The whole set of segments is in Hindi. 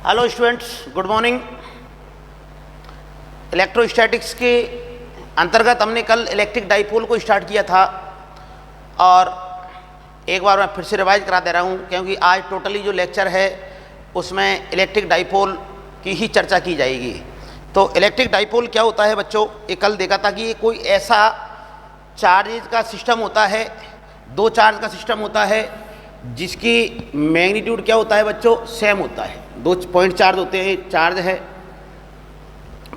Hello students, good morning. Electrostatics के अंतर्गत हमने कल इलेक्ट्रिक डाइपोल को स्टार्ट किया था और एक बार मैं फिर से रिवाइज करा दे रहा हूँ क्योंकि आज टोटली जो लेक्चर है उसमें इलेक्ट्रिक डाइपोल की ही चर्चा की जाएगी। तो इलेक्ट्रिक डाइपोल क्या होता है बच्चों, ये कल देखा था कि ये कोई ऐसा चार्ज का सिस्टम होता है, दो चार्ज का सिस्टम होता है जिसकी मैग्नीट्यूड क्या होता है बच्चों, सेम होता है। दो पॉइंट चार्ज होते हैं, चार्ज है,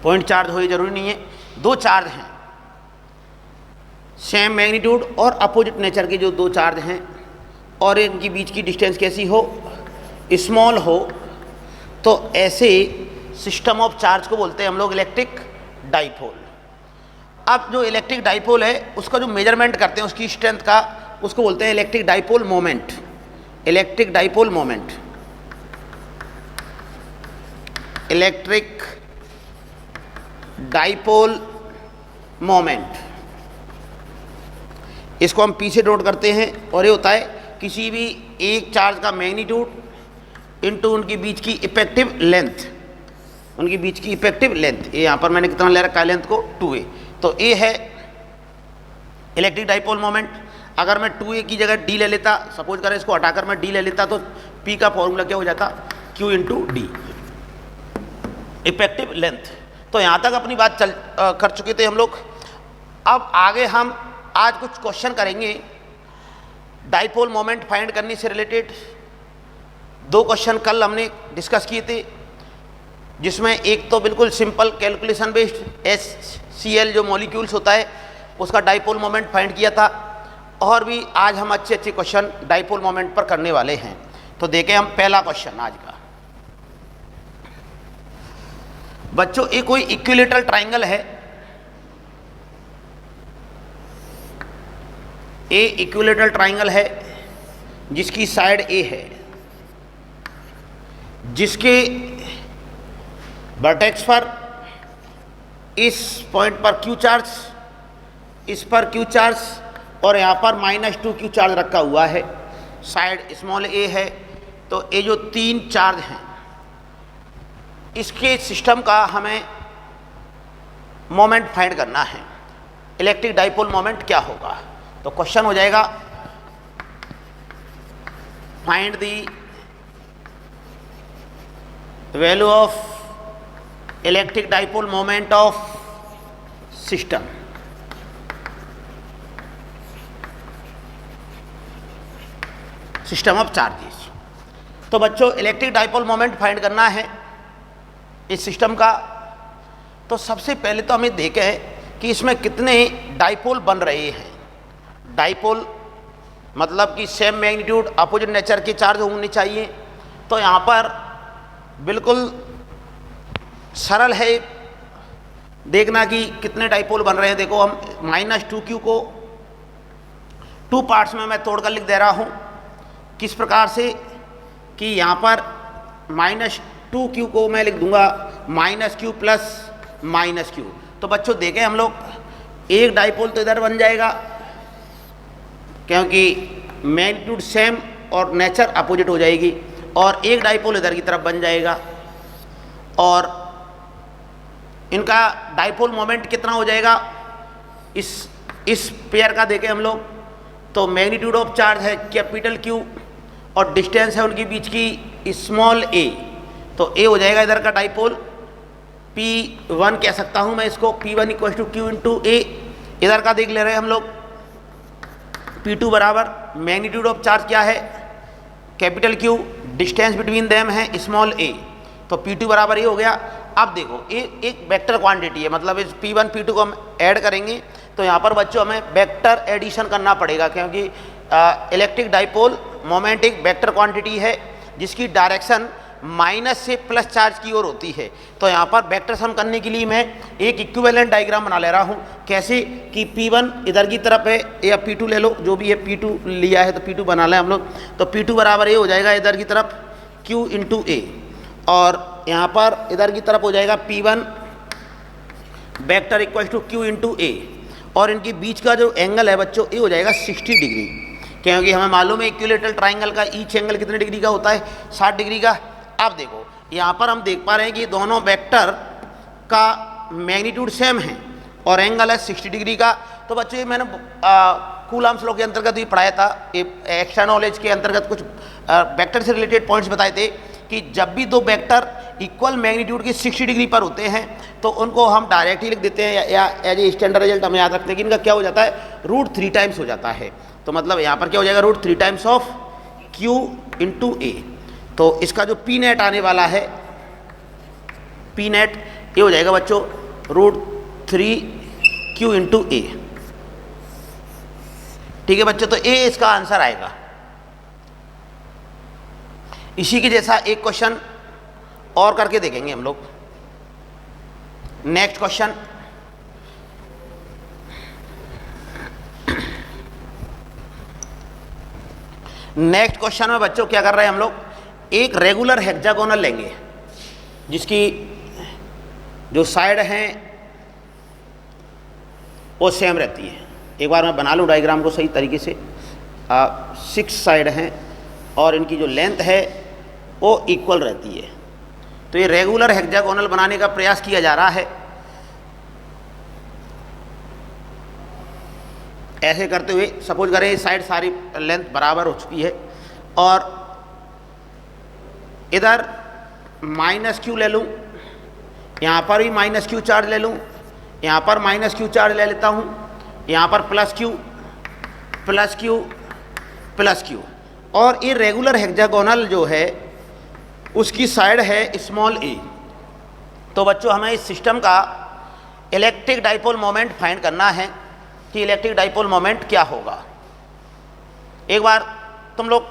पॉइंट चार्ज हो ये जरूरी नहीं है, दो चार्ज हैं सेम मैग्नीट्यूड और अपोजिट नेचर के जो दो चार्ज हैं और इनके बीच की डिस्टेंस कैसी हो, स्मॉल हो, तो ऐसे सिस्टम ऑफ चार्ज को बोलते हैं हम लोग इलेक्ट्रिक डाइपोल। अब जो इलेक्ट्रिक डाइपोल है उसका जो मेजरमेंट करते हैं उसकी स्ट्रेंथ का, उसको बोलते हैं electric dipole moment. Electric dipole moment, electric dipole moment, इसको हम पी से नोट करते हैं और ये होता है किसी भी एक चार्ज का मैग्नीट्यूड इनटू उनके बीच की इफेक्टिव लेंथ, उनके बीच की इफेक्टिव लेंथ। ये यहाँ पर मैंने कितना ले रखा है लेंथ को, 2a। तो ये है इलेक्ट्रिक डाइपोल मोमेंट। अगर मैं 2a की जगह d ले लेता, सपोज करें इसको हटाकर मैं d ले लेता, तो p का फॉर्मूला क्या हो जाता, q into D, effective length. तो यहाँ तक अपनी बात कर चुके थे हम लोग। अब आगे हम आज कुछ क्वेश्चन करेंगे डाइपोल मोमेंट फाइंड करने से रिलेटेड। दो क्वेश्चन कल हमने डिस्कस किए थे जिसमें एक तो बिल्कुल सिंपल कैलकुलेशन बेस्ड HCl जो मॉलिक्यूल्स होता है उसका डाइपोल मोमेंट फाइंड किया था, और भी आज हम अच्छे अच्छे क्वेश्चन डाइपोल मोमेंट पर करने वाले हैं। तो देखें हम पहला क्वेश्चन आज का। बच्चों ये कोई इक्विलेटरल ट्राइंगल है, ए इक्विलेटरल ट्राइंगल है जिसकी साइड ए है, जिसके वर्टेक्स पर इस पॉइंट पर Q चार्ज, इस पर Q चार्ज और यहाँ पर -2Q चार्ज रखा हुआ है, साइड स्मॉल a है। तो ये जो तीन चार्ज हैं इसके सिस्टम का हमें मोमेंट फाइंड करना है। इलेक्ट्रिक डाइपोल मोमेंट क्या होगा, तो क्वेश्चन हो जाएगा find the value of electric dipole moment of system. System of charges. तो बच्चों इलेक्ट्रिक डाइपोल मोमेंट फाइंड करना है इस सिस्टम का। तो सबसे पहले तो हमें देखें कि इसमें कितने डाइपोल बन रहे हैं। डाइपोल मतलब कि सेम मैग्नीट्यूड अपोजिट नेचर के चार्ज होने चाहिए। तो यहाँ पर बिल्कुल सरल है देखना कि कितने डाइपोल बन रहे हैं। देखो हम -2Q को टू पार्ट्स में मैं तोड़कर लिख दे रहा हूँ। किस प्रकार से कि यहाँ पर -2Q को मैं लिख दूंगा -Q प्लस -Q। तो बच्चों देखें हम लोग एक डाइपोल तो इधर बन जाएगा क्योंकि मैग्नीट्यूड सेम और नेचर अपोजिट हो जाएगी, और एक डाइपोल इधर की तरफ बन जाएगा। और इनका डाइपोल मोमेंट कितना हो जाएगा इस पेयर का देखें हम लोग, तो मैग्नीट्यूड ऑफ चार्ज है कैपिटल Q और डिस्टेंस है उनके बीच की स्मॉल a। तो a हो जाएगा इधर का डाइपोल, P1 कह सकता हूँ मैं इसको, P1 = Q इंटू a। इधर का देख ले रहे हैं हम लोग, P2 बराबर मैग्नीट्यूड ऑफ चार्ज क्या है, capital Q, distance between them है स्मॉल a। तो P2 बराबर ये हो गया। अब देखो ये एक वेक्टर क्वांटिटी है, मतलब इस P1 P2 को हम ऐड करेंगे तो यहाँ पर बच्चों हमें वेक्टर एडिशन करना पड़ेगा क्योंकि इलेक्ट्रिक डाइपोल मोमेंट एक वेक्टर क्वांटिटी है जिसकी डायरेक्शन माइनस से प्लस चार्ज की ओर होती है। तो यहाँ पर वेक्टर सम करने के लिए मैं एक इक्विवेलेंट डायग्राम बना ले रहा हूँ। कैसे कि P1 इधर की तरफ है या P2 ले लो, जो भी है, P2 लिया है तो P2 बना लें हम लोग। तो P2 बराबर ये हो जाएगा इधर की तरफ Q इंटू a, और यहाँ पर इधर की तरफ हो जाएगा P1 vector = Q into a, और इनके बीच का जो एंगल है बच्चों ये हो जाएगा 60 डिग्री। क्योंकि हमें मालूम है इक्विलेटरल ट्राइंगल का ईच एंगल कितने डिग्री का होता है, 60 डिग्री का। अब देखो यहाँ पर हम देख पा रहे हैं कि दोनों वेक्टर का मैग्नीट्यूड सेम है और एंगल है 60 डिग्री का। तो बच्चों ये मैंने कूलम्स लॉ के अंतर्गत भी पढ़ाया था, एक्स्ट्रा नॉलेज के अंतर्गत कुछ वेक्टर से रिलेटेड पॉइंट्स बताए थे कि जब भी दो वेक्टर इक्वल मैग्नीट्यूड की 60 डिग्री पर होते हैं तो उनको हम डायरेक्ट ही लिख देते हैं या एज ए स्टैंडर्ड रिजल्ट हम याद रखते हैं कि इनका क्या हो जाता है, √3 टाइम्स हो जाता है। तो मतलब यहाँ पर क्या हो जाएगा, √3 टाइम्स ऑफ Q इंटू ए। तो इसका जो पी नेट आने वाला है, पी नेट ये हो जाएगा बच्चों √3Q इंटू ए। ठीक है बच्चों, तो ए इसका आंसर आएगा। इसी के जैसा एक क्वेश्चन और करके देखेंगे हम लोग। नेक्स्ट क्वेश्चन, नेक्स्ट क्वेश्चन में बच्चों क्या कर रहे हैं हम लोग, एक रेगुलर हेक्सागोनल लेंगे जिसकी जो साइड हैं वो सेम रहती है। एक बार मैं बना लूँ डायग्राम को सही तरीके से। 6 साइड हैं और इनकी जो लेंथ है वो इक्वल रहती है। तो ये रेगुलर हेक्सागोनल बनाने का प्रयास किया जा रहा है। ऐसे करते हुए सपोज करें साइड सारी लेंथ बराबर हो चुकी है और इधर -Q ले लूँ, यहाँ पर भी -Q चार्ज ले लूँ, यहाँ पर -Q चार्ज ले लेता हूँ, यहाँ पर +Q +Q और ये रेगुलर हेक्सागोनल जो है उसकी साइड है स्मॉल a। तो बच्चों हमें इस सिस्टम का इलेक्ट्रिक डाइपोल मोमेंट फाइंड करना है कि इलेक्ट्रिक डाइपोल मोमेंट क्या होगा। एक बार तुम लोग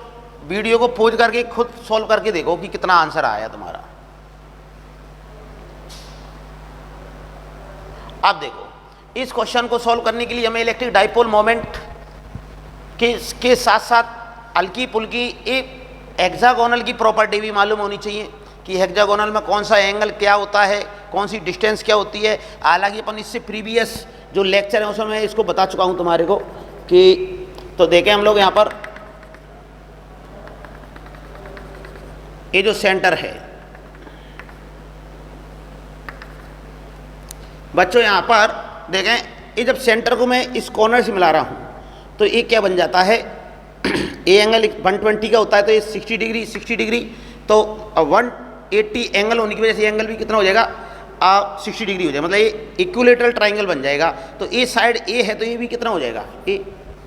वीडियो को पॉज करके खुद सॉल्व करके देखो कि कितना आंसर आया तुम्हारा। अब देखो, इस क्वेश्चन को सॉल्व करने के लिए हमें इलेक्ट्रिक डाइपोल मोमेंट के साथ साथ हल्की पुल्की एक हेक्सागोनल की प्रॉपर्टी भी मालूम होनी चाहिए कि हेक्सागोनल में कौन सा एंगल क्या होता है, कौन सी डिस्टेंस क्या होती है। हालांकि अपन इससे प्रीवियस जो लेक्चर है उसमें मैं इसको बता चुका हूं तुम्हारे को कि तो देखें हम लोग यहाँ पर ये जो सेंटर है बच्चों, यहाँ पर देखें ये जब सेंटर को मैं इस कॉर्नर से मिला रहा हूँ तो ये क्या बन जाता है, ये एंगल 120 का होता है तो ये 60 डिग्री तो 180 एंगल होने की वजह से एंगल भी कितना हो जाएगा, 60 डिग्री हो जाएगा। मतलब ये इक्विलेटरल ट्राइंगल बन जाएगा। तो ये साइड ए है तो ये भी कितना हो जाएगा, ए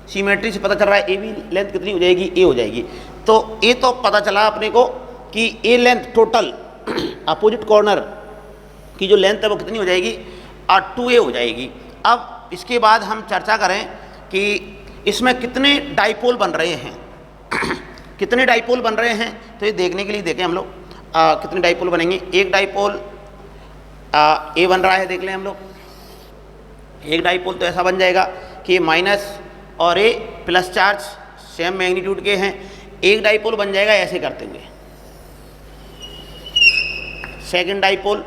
सीमेट्री से पता चल रहा है ए भी लेंथ कितनी हो जाएगी, ए हो जाएगी। तो ये तो पता चला अपने को कि ए लेंथ टोटल अपोजिट कॉर्नर की जो लेंथ है वो कितनी हो जाएगी, 2a हो जाएगी। अब इसके बाद हम चर्चा करें कि इसमें कितने डाइपोल बन रहे हैं कितने डाइपोल बन रहे हैं। तो ये देखने के लिए देखें हम लोग कितने डाइपोल बनेंगे। एक डाइपोल ए बन रहा है, देख लें हम लोग। एक डाइपोल तो ऐसा बन जाएगा कि माइनस और ए प्लस चार्ज सेम मैग्नीट्यूड के हैं। एक डाइपोल बन जाएगा ऐसे करते हुए। सेकंड डाइपोल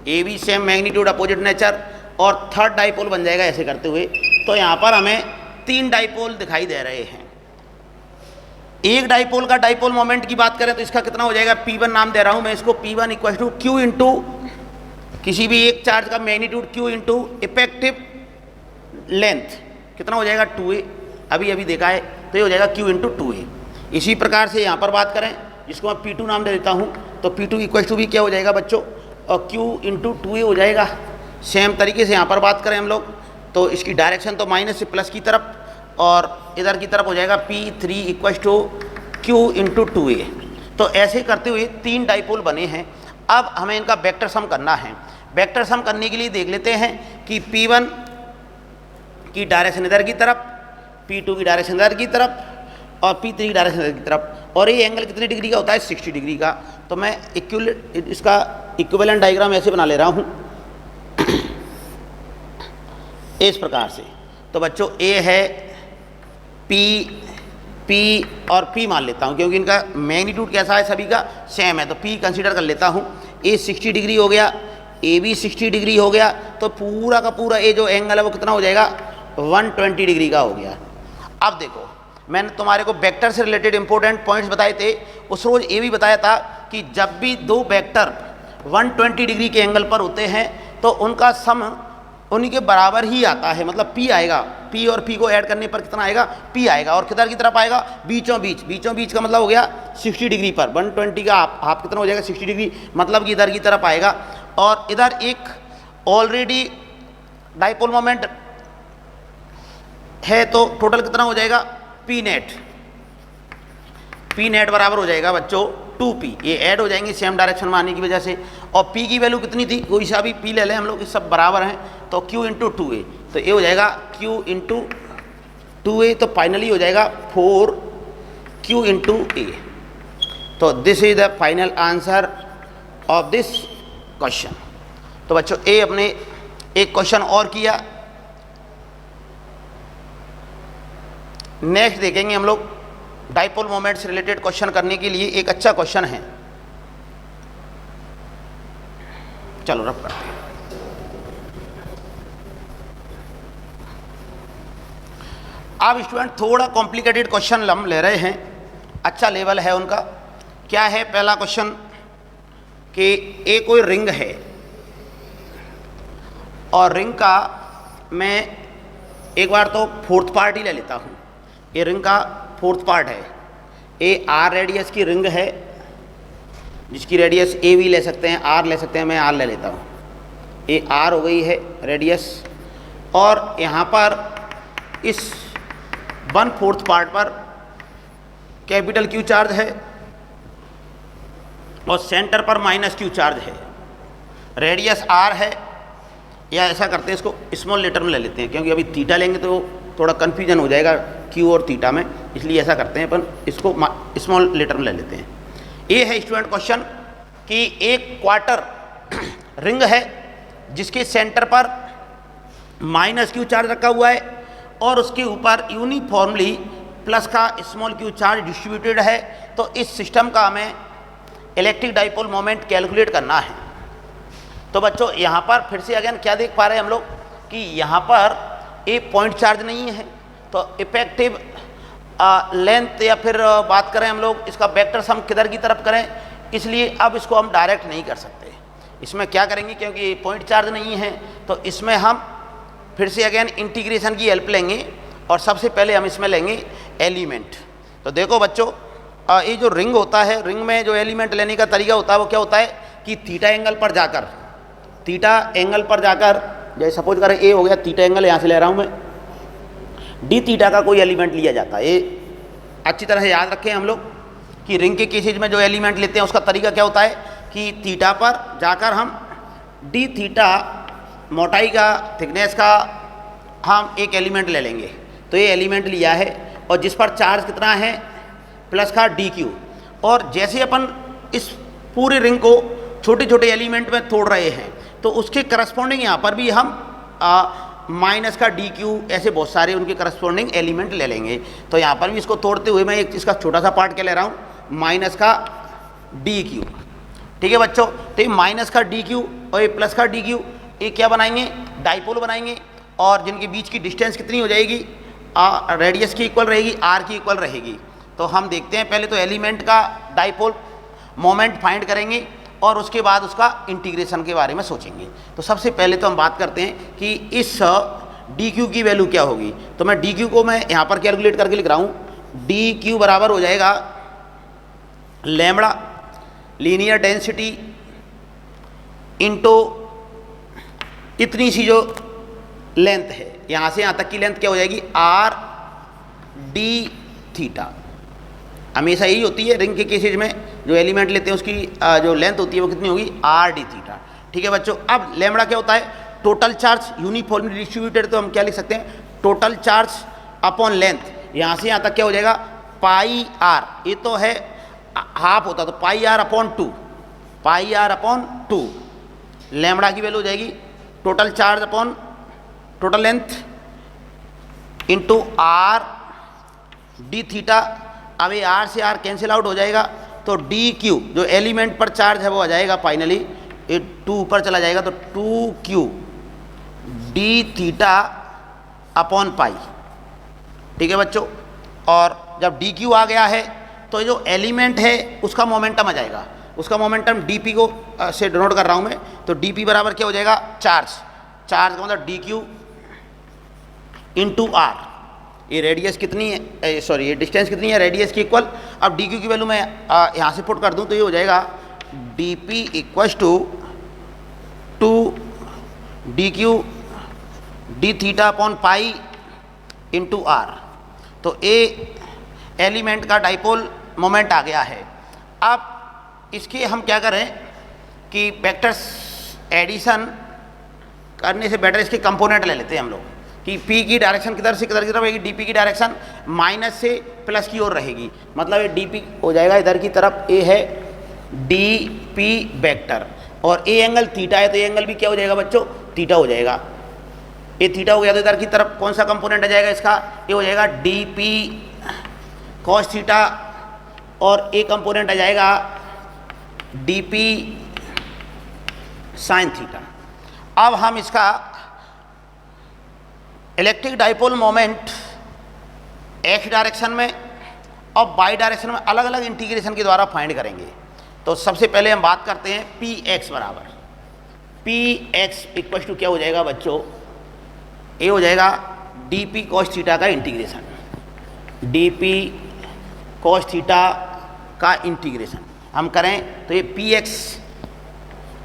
ए भी सेम मैग्नीट्यूड अपोजिट नेचर और थर्ड डाइपोल बन जाएगा ऐसे करते हुए। तो यहाँ पर हमें 3 डाइपोल दिखाई दे रहे हैं। एक डाइपोल का डाइपोल मोमेंट की बात करें तो इसका कितना हो जाएगा, P1 नाम दे रहा हूं मैं इसको, P1 = Q इंटू किसी भी एक चार्ज का magnitude Q into effective length कितना हो जाएगा, 2a। अभी देखा है तो ये हो जाएगा Q इंटू 2a। इसी प्रकार से यहाँ पर बात करें जिसको मैं P2 नाम दे देता हूँ तो P2 = भी क्या हो जाएगा बच्चों, और Q इंटू 2a हो जाएगा। सेम तरीके से यहाँ पर बात करें हम लोग तो इसकी डायरेक्शन तो माइनस से प्लस की तरफ और इधर की तरफ हो जाएगा P3 = Q इंटू 2a। तो ऐसे करते हुए 3 डाइपोल बने हैं। अब हमें इनका वेक्टर सम करना है। वेक्टर सम करने के लिए देख लेते हैं कि P1 की डायरेक्शन इधर की तरफ, P2 की डायरेक्शन इधर की तरफ और P3 की डायरेक्शन इधर की तरफ। और ये एंगल कितने डिग्री का होता है, 60 डिग्री का। तो मैं इसका इक्विवेलेंट डायग्राम ऐसे बना ले रहा हूँ इस प्रकार से। तो बच्चों ए है P और P मान लेता हूँ क्योंकि इनका मैग्नीट्यूड कैसा है, सभी का सेम है। तो P कंसीडर कर लेता हूँ। ए 60 डिग्री हो गया, ए भी 60 डिग्री हो गया। तो पूरा का पूरा ये जो एंगल है वो कितना हो जाएगा, 120 डिग्री का हो गया। अब देखो मैंने तुम्हारे को वेक्टर से रिलेटेड इंपॉर्टेंट पॉइंट्स बताए थे। उस रोज ये भी बताया था कि जब भी दो वेक्टर 120 डिग्री के एंगल पर होते हैं तो उनका सम उन्हीं के बराबर ही आता है, मतलब P आएगा। P और P को ऐड करने पर कितना आएगा? P आएगा। और किधर की तरफ आएगा? बीचों बीच। बीचों बीच का मतलब हो गया 60 डिग्री पर। 120 का हाफ कितना हो जाएगा? 60 डिग्री, मतलब कि इधर की तरफ आएगा। और इधर एक ऑलरेडी डाइपोल मोमेंट है, तो टोटल कितना हो जाएगा? P net. P नेट बराबर हो जाएगा बच्चों 2P। ये ऐड हो जाएंगे सेम डायरेक्शन में आने की वजह से। और P की वैल्यू कितनी थी? कोई सा भी P ले लें हम लोग, सब बराबर हैं, तो Q इंटू 2A। तो ये हो जाएगा Q इंटू 2A, तो फाइनली हो जाएगा 4Q इंटू A। तो this is the final answer of this question. तो बच्चों ए अपने एक क्वेश्चन और किया। नेक्स्ट देखेंगे हम लोग डाइपोल मोमेंट से रिलेटेड क्वेश्चन करने के लिए एक अच्छा क्वेश्चन है। चलो रब करते हैं। अब स्टूडेंट थोड़ा कॉम्प्लिकेटेड क्वेश्चन हम ले रहे हैं, अच्छा लेवल है उनका। क्या है पहला क्वेश्चन कि एक कोई रिंग है और रिंग का मैं एक बार तो फोर्थ पार्ट ही ले लेता हूँ। ये रिंग का फोर्थ पार्ट है। ए आर रेडियस की रिंग है, जिसकी रेडियस ए भी ले सकते हैं, आर ले सकते हैं, मैं आर ले लेता हूँ। ए आर हो गई है रेडियस, और यहाँ पर इस 1/4 पार्ट पर कैपिटल क्यू चार्ज है और सेंटर पर -Q चार्ज है। रेडियस आर है, या ऐसा करते हैं इसको स्मॉल लेटर में ले लेते हैं, क्योंकि अभी थीटा लेंगे तो थोड़ा कन्फ्यूजन हो जाएगा क्यू और थीटा में, इसलिए ऐसा करते हैं अपन इसको स्मॉल लेटर में ले लेते हैं। ये है स्टूडेंट क्वेश्चन कि एक क्वार्टर रिंग है जिसके सेंटर पर -Q चार्ज रखा हुआ है और उसके ऊपर यूनिफॉर्मली प्लस का स्मॉल q चार्ज डिस्ट्रीब्यूटेड है। तो इस सिस्टम का हमें इलेक्ट्रिक डाइपोल मोमेंट कैलकुलेट करना है। तो बच्चों यहाँ पर फिर से अगेन क्या देख पा रहे हैं हम लोग कि यहाँ पर एक पॉइंट चार्ज नहीं है, तो इफेक्टिव लेंथ या फिर बात करें हम लोग इसका वेक्टर सम किधर की तरफ करें, इसलिए अब इसको हम डायरेक्ट नहीं कर सकते। इसमें क्या करेंगे, क्योंकि पॉइंट चार्ज नहीं है तो इसमें हम फिर से अगेन इंटीग्रेशन की हेल्प लेंगे और सबसे पहले हम इसमें लेंगे एलिमेंट। तो देखो बच्चों, ये जो रिंग होता है, रिंग में जो एलिमेंट लेने का तरीका होता है वो क्या होता है कि थीटा एंगल पर जाकर, जैसे सपोज करें ए हो गया, थीटा एंगल यहाँ से ले रहा हूँ मैं, डी थीटा का कोई एलिमेंट लिया जाता है। ये अच्छी तरह से याद रखें हम लोग कि रिंग के केसेज में जो एलिमेंट लेते हैं उसका तरीका क्या होता है कि थीटा पर जाकर हम डी थीटा मोटाई का, थिकनेस का हम एक एलिमेंट ले लेंगे। तो ये एलिमेंट लिया है और जिस पर चार्ज कितना है प्लस का DQ, और जैसे अपन इस पूरे रिंग को छोटे छोटे एलिमेंट में तोड़ रहे हैं तो उसके करस्पॉन्डिंग यहाँ पर भी हम माइनस का DQ, ऐसे बहुत सारे उनके करस्पॉन्डिंग एलिमेंट ले लेंगे। तो यहाँ पर भी इसको तोड़ते हुए मैं एक इसका छोटा सा पार्ट क्या ले रहा हूँ, माइनस का DQ। ठीक है बच्चों, तो ये माइनस का DQ और ये प्लस का DQ, ये क्या बनाएंगे, डाइपोल बनाएंगे। और जिनके बीच की डिस्टेंस कितनी हो जाएगी, रेडियस की इक्वल रहेगी, आर की इक्वल रहेगी। तो हम देखते हैं, पहले तो एलिमेंट का डाइपोल मोमेंट फाइंड करेंगे और उसके बाद उसका इंटीग्रेशन के बारे में सोचेंगे। तो सबसे पहले तो हम बात करते हैं कि इस DQ की वैल्यू क्या होगी। तो मैं DQ को मैं यहाँ पर कैलकुलेट करके लिख रहा हूँ। DQ बराबर हो जाएगा लैम्बडा लीनियर डेंसिटी इंटू इतनी सी जो लेंथ है, यहाँ से यहाँ तक की लेंथ क्या हो जाएगी, R D थीटा। हमेशा यही होती है रिंग के केसेज में, जो एलिमेंट लेते हैं उसकी जो लेंथ होती है वो कितनी होगी, R D थीटा। ठीक है बच्चों, अब लैम्बडा क्या होता है, टोटल चार्ज यूनिफॉर्मली डिस्ट्रीब्यूटेड। तो हम क्या लिख सकते हैं, टोटल चार्ज अपॉन लेंथ, यहाँ से यहाँ तक क्या हो जाएगा पाई R, ये तो है हाफ होता तो पाई R अपॉन 2, पाई R अपॉन 2। लैम्बडा की वैल्यू हो जाएगी total charge upon total length into R D theta. अब ये R से R कैंसिल आउट हो जाएगा, तो DQ जो एलिमेंट पर चार्ज है वो आ जाएगा फाइनली, ये 2 ऊपर चला जाएगा तो 2Q D थीटा अपॉन पाई। ठीक है बच्चों, और जब डी क्यू आ गया है तो जो एलिमेंट है उसका मोमेंटम आ जाएगा, उसका मोमेंटम डी पी को से डिनोट कर रहा हूँ मैं, तो डी पी बराबर क्या हो जाएगा, चार्ज, चार्ज का मतलब डी क्यू इंटू आर, ये रेडियस कितनी है, सॉरी ये डिस्टेंस कितनी है, रेडियस की इक्वल। अब डी क्यू की वैल्यू मैं यहाँ से पुट कर दूँ तो ये हो जाएगा D P equals to D Q D theta upon pi into R. तो ए एलिमेंट का डाइपोल मोमेंट आ गया है। अब इसके हम क्या करें कि वेक्टर्स एडिशन करने से बेटर इसके कंपोनेंट ले लेते हैं हम लोग कि P की डायरेक्शन किधर से किधर की तरफ रहेगी, DP की डायरेक्शन माइनस से प्लस की ओर रहेगी, मतलब ये DP हो जाएगा इधर की तरफ, ए है DP वेक्टर और ए एंगल थीटा है तो ये एंगल भी क्या हो जाएगा बच्चों, थीटा हो जाएगा। ये थीटा हो गया तो इधर की तरफ कौन सा कंपोनेंट आ जाएगा इसका, ये हो जाएगा DP कॉस थीटा और ए कंपोनेंट आ जाएगा DP साइन थीटा। अब हम इसका electric dipole moment x direction में और वाई डायरेक्शन में अलग अलग इंटीग्रेशन के द्वारा फाइंड करेंगे। तो सबसे पहले हम बात करते हैं पी एक्स बराबर, पी एक्स इक्वल टू क्या हो जाएगा बच्चों, ये हो जाएगा डी पी कॉस थीटा का integration, D P cos theta का इंटीग्रेशन हम करें तो ये पी एक्स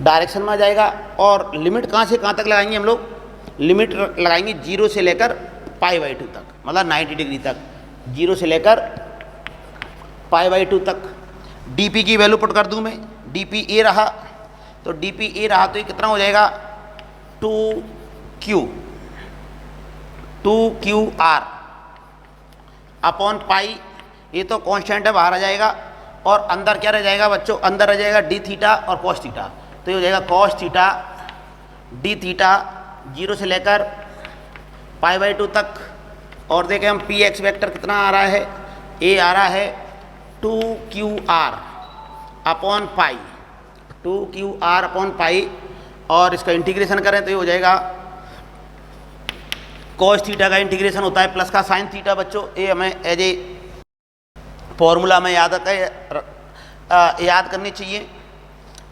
डायरेक्शन में आ जाएगा और लिमिट कहाँ से कहाँ तक लगाएंगे हम लोग, लिमिट लगाएंगे 0 से लेकर π/2 तक, मतलब 90 डिग्री तक, 0 से लेकर π/2 तक। dp की वैल्यू पुट कर दूं मैं, dp ए रहा तो dp ए रहा तो ये कितना हो जाएगा 2qr अपॉन पाई, ये तो कांस्टेंट है बाहर आ जाएगा और अंदर क्या रह जाएगा बच्चों, अंदर रह जाएगा डी थीटा और कॉस थीटा, तो ये हो जाएगा कॉस थीटा डी थीटा 0 से लेकर π/2 तक। और देखें हम पी एक्स वैक्टर कितना आ रहा है, ए आ रहा है 2qr upon pi, 2qr upon pi और इसका इंटीग्रेशन करें तो ये हो जाएगा कॉस थीटा का इंटीग्रेशन होता है प्लस का साइन थीटा बच्चों, ये हमें एज ए फॉर्मूला में याद करनी चाहिए,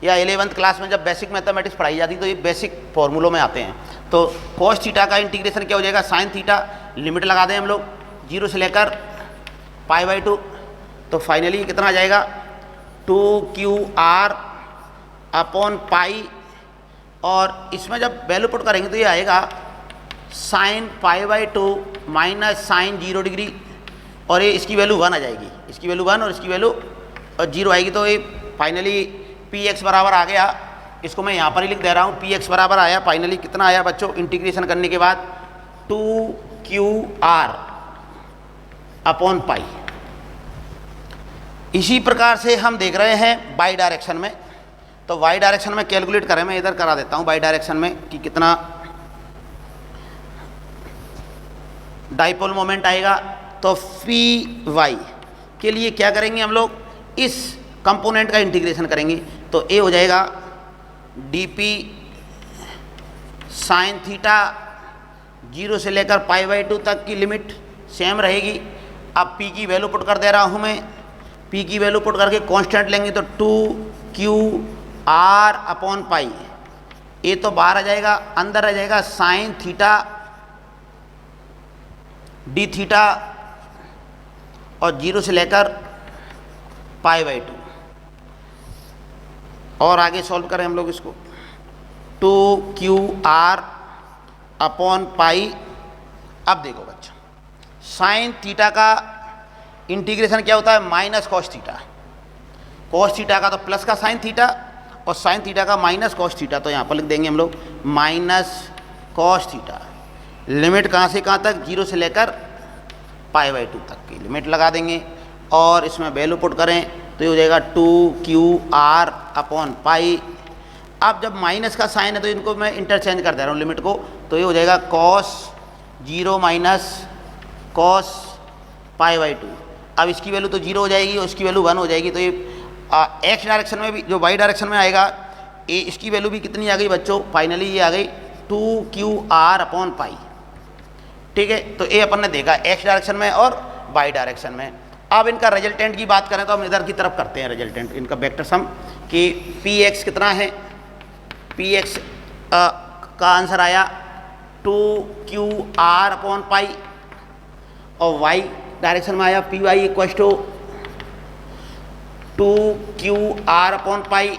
या 11th क्लास में जब बेसिक मैथमेटिक्स पढ़ाई जाती तो ये बेसिक फॉर्मूलों में आते हैं। तो कॉस थीटा का इंटीग्रेशन क्या हो जाएगा साइन थीटा, लिमिट लगा दें हम लोग 0 से लेकर π/2, तो फाइनली कितना आ जाएगा 2qr अपॉन पाई और इसमें जब वैल्यू पुट करेंगे तो ये आएगा साइन π/2 माइनस साइन 0 डिग्री और ये इसकी वैल्यू 1 आ जाएगी, इसकी वैल्यू 1 और इसकी वैल्यू 0 आएगी। तो ये फाइनली पी एक्स बराबर आ गया, इसको मैं यहाँ पर ही लिख दे रहा हूँ, पी एक्स बराबर आया फाइनली कितना आया बच्चों, इंटीग्रेशन करने के बाद 2qr अपॉन पाई। इसी प्रकार से हम देख रहे हैं वाई डायरेक्शन में, तो वाई डायरेक्शन में कैलकुलेट करें, मैं इधर करा देता हूँ वाई डायरेक्शन में कि कितना डाइपोल मोमेंट आएगा। तो पी वाई के लिए क्या करेंगे हम लोग, इस कंपोनेंट का इंटीग्रेशन करेंगे तो ए हो जाएगा डी पी साइन थीटा 0 से लेकर π/2 तक की लिमिट सेम रहेगी। अब p की वैल्यू पुट कर दे रहा हूँ मैं, p की वैल्यू पुट करके कांस्टेंट लेंगे तो 2qr अपॉन पाई, ए तो बाहर आ जाएगा, अंदर आ जाएगा साइन थीटा डी थीटा और 0 से लेकर π/2 और आगे सॉल्व करें हम लोग इसको 2qr अपॉन पाई। अब देखो बच्चों साइन थीटा का इंटीग्रेशन क्या होता है minus cos theta, cos theta का तो प्लस का साइन थीटा और साइन थीटा का माइनस कॉस थीटा, तो यहाँ पर लिख देंगे हम लोग माइनस कॉस थीटा। लिमिट कहाँ से कहाँ तक, 0 से लेकर π/2 तक की लिमिट लगा देंगे और इसमें वैल्यू पुट करें तो ये हो जाएगा 2qr अपॉन पाई। अब जब माइनस का साइन है तो इनको मैं इंटरचेंज कर दे रहा हूँ लिमिट को, तो ये हो जाएगा cos 0 माइनस cos π/2। अब इसकी वैल्यू तो 0 हो जाएगी और इसकी वैल्यू 1 हो जाएगी, तो ये एक्स डायरेक्शन में भी जो वाई डायरेक्शन में आएगा ए, इसकी वैल्यू भी कितनी आ गई बच्चों, फाइनली ये आ गई 2qr अपॉन पाई। ठीक है, तो ए अपन ने देखा एक्स डायरेक्शन में और वाई डायरेक्शन में। अब इनका रिजल्टेंट की बात करें तो हम इधर की तरफ करते हैं रिजल्टेंट, इनका वेक्टर सम कि पी एक्स कितना है, पी एक्स का आंसर आया 2QR/पाई और वाई डायरेक्शन में आया पी वाई इक्वल टू 2QR/पाई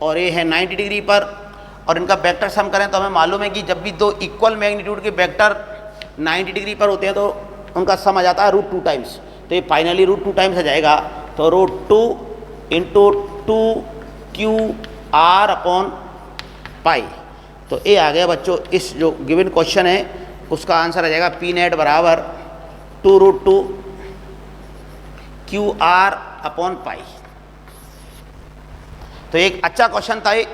और ये है 90 डिग्री पर। और इनका वेक्टर सम करें तो हमें मालूम है कि जब भी दो इक्वल मैग्नीट्यूड के वेक्टर 90 डिग्री पर होते हैं तो उनका सम आ जाता है √2 टाइम्स। तो ये फाइनली √2 टाइम्स आ जाएगा, तो √2 × 2QR/पाई। तो ये आ गया बच्चों, इस जो गिवन क्वेश्चन है उसका आंसर आ जाएगा पी नेट बराबर 2√2 QR/पाई। तो एक अच्छा क्वेश्चन था ये।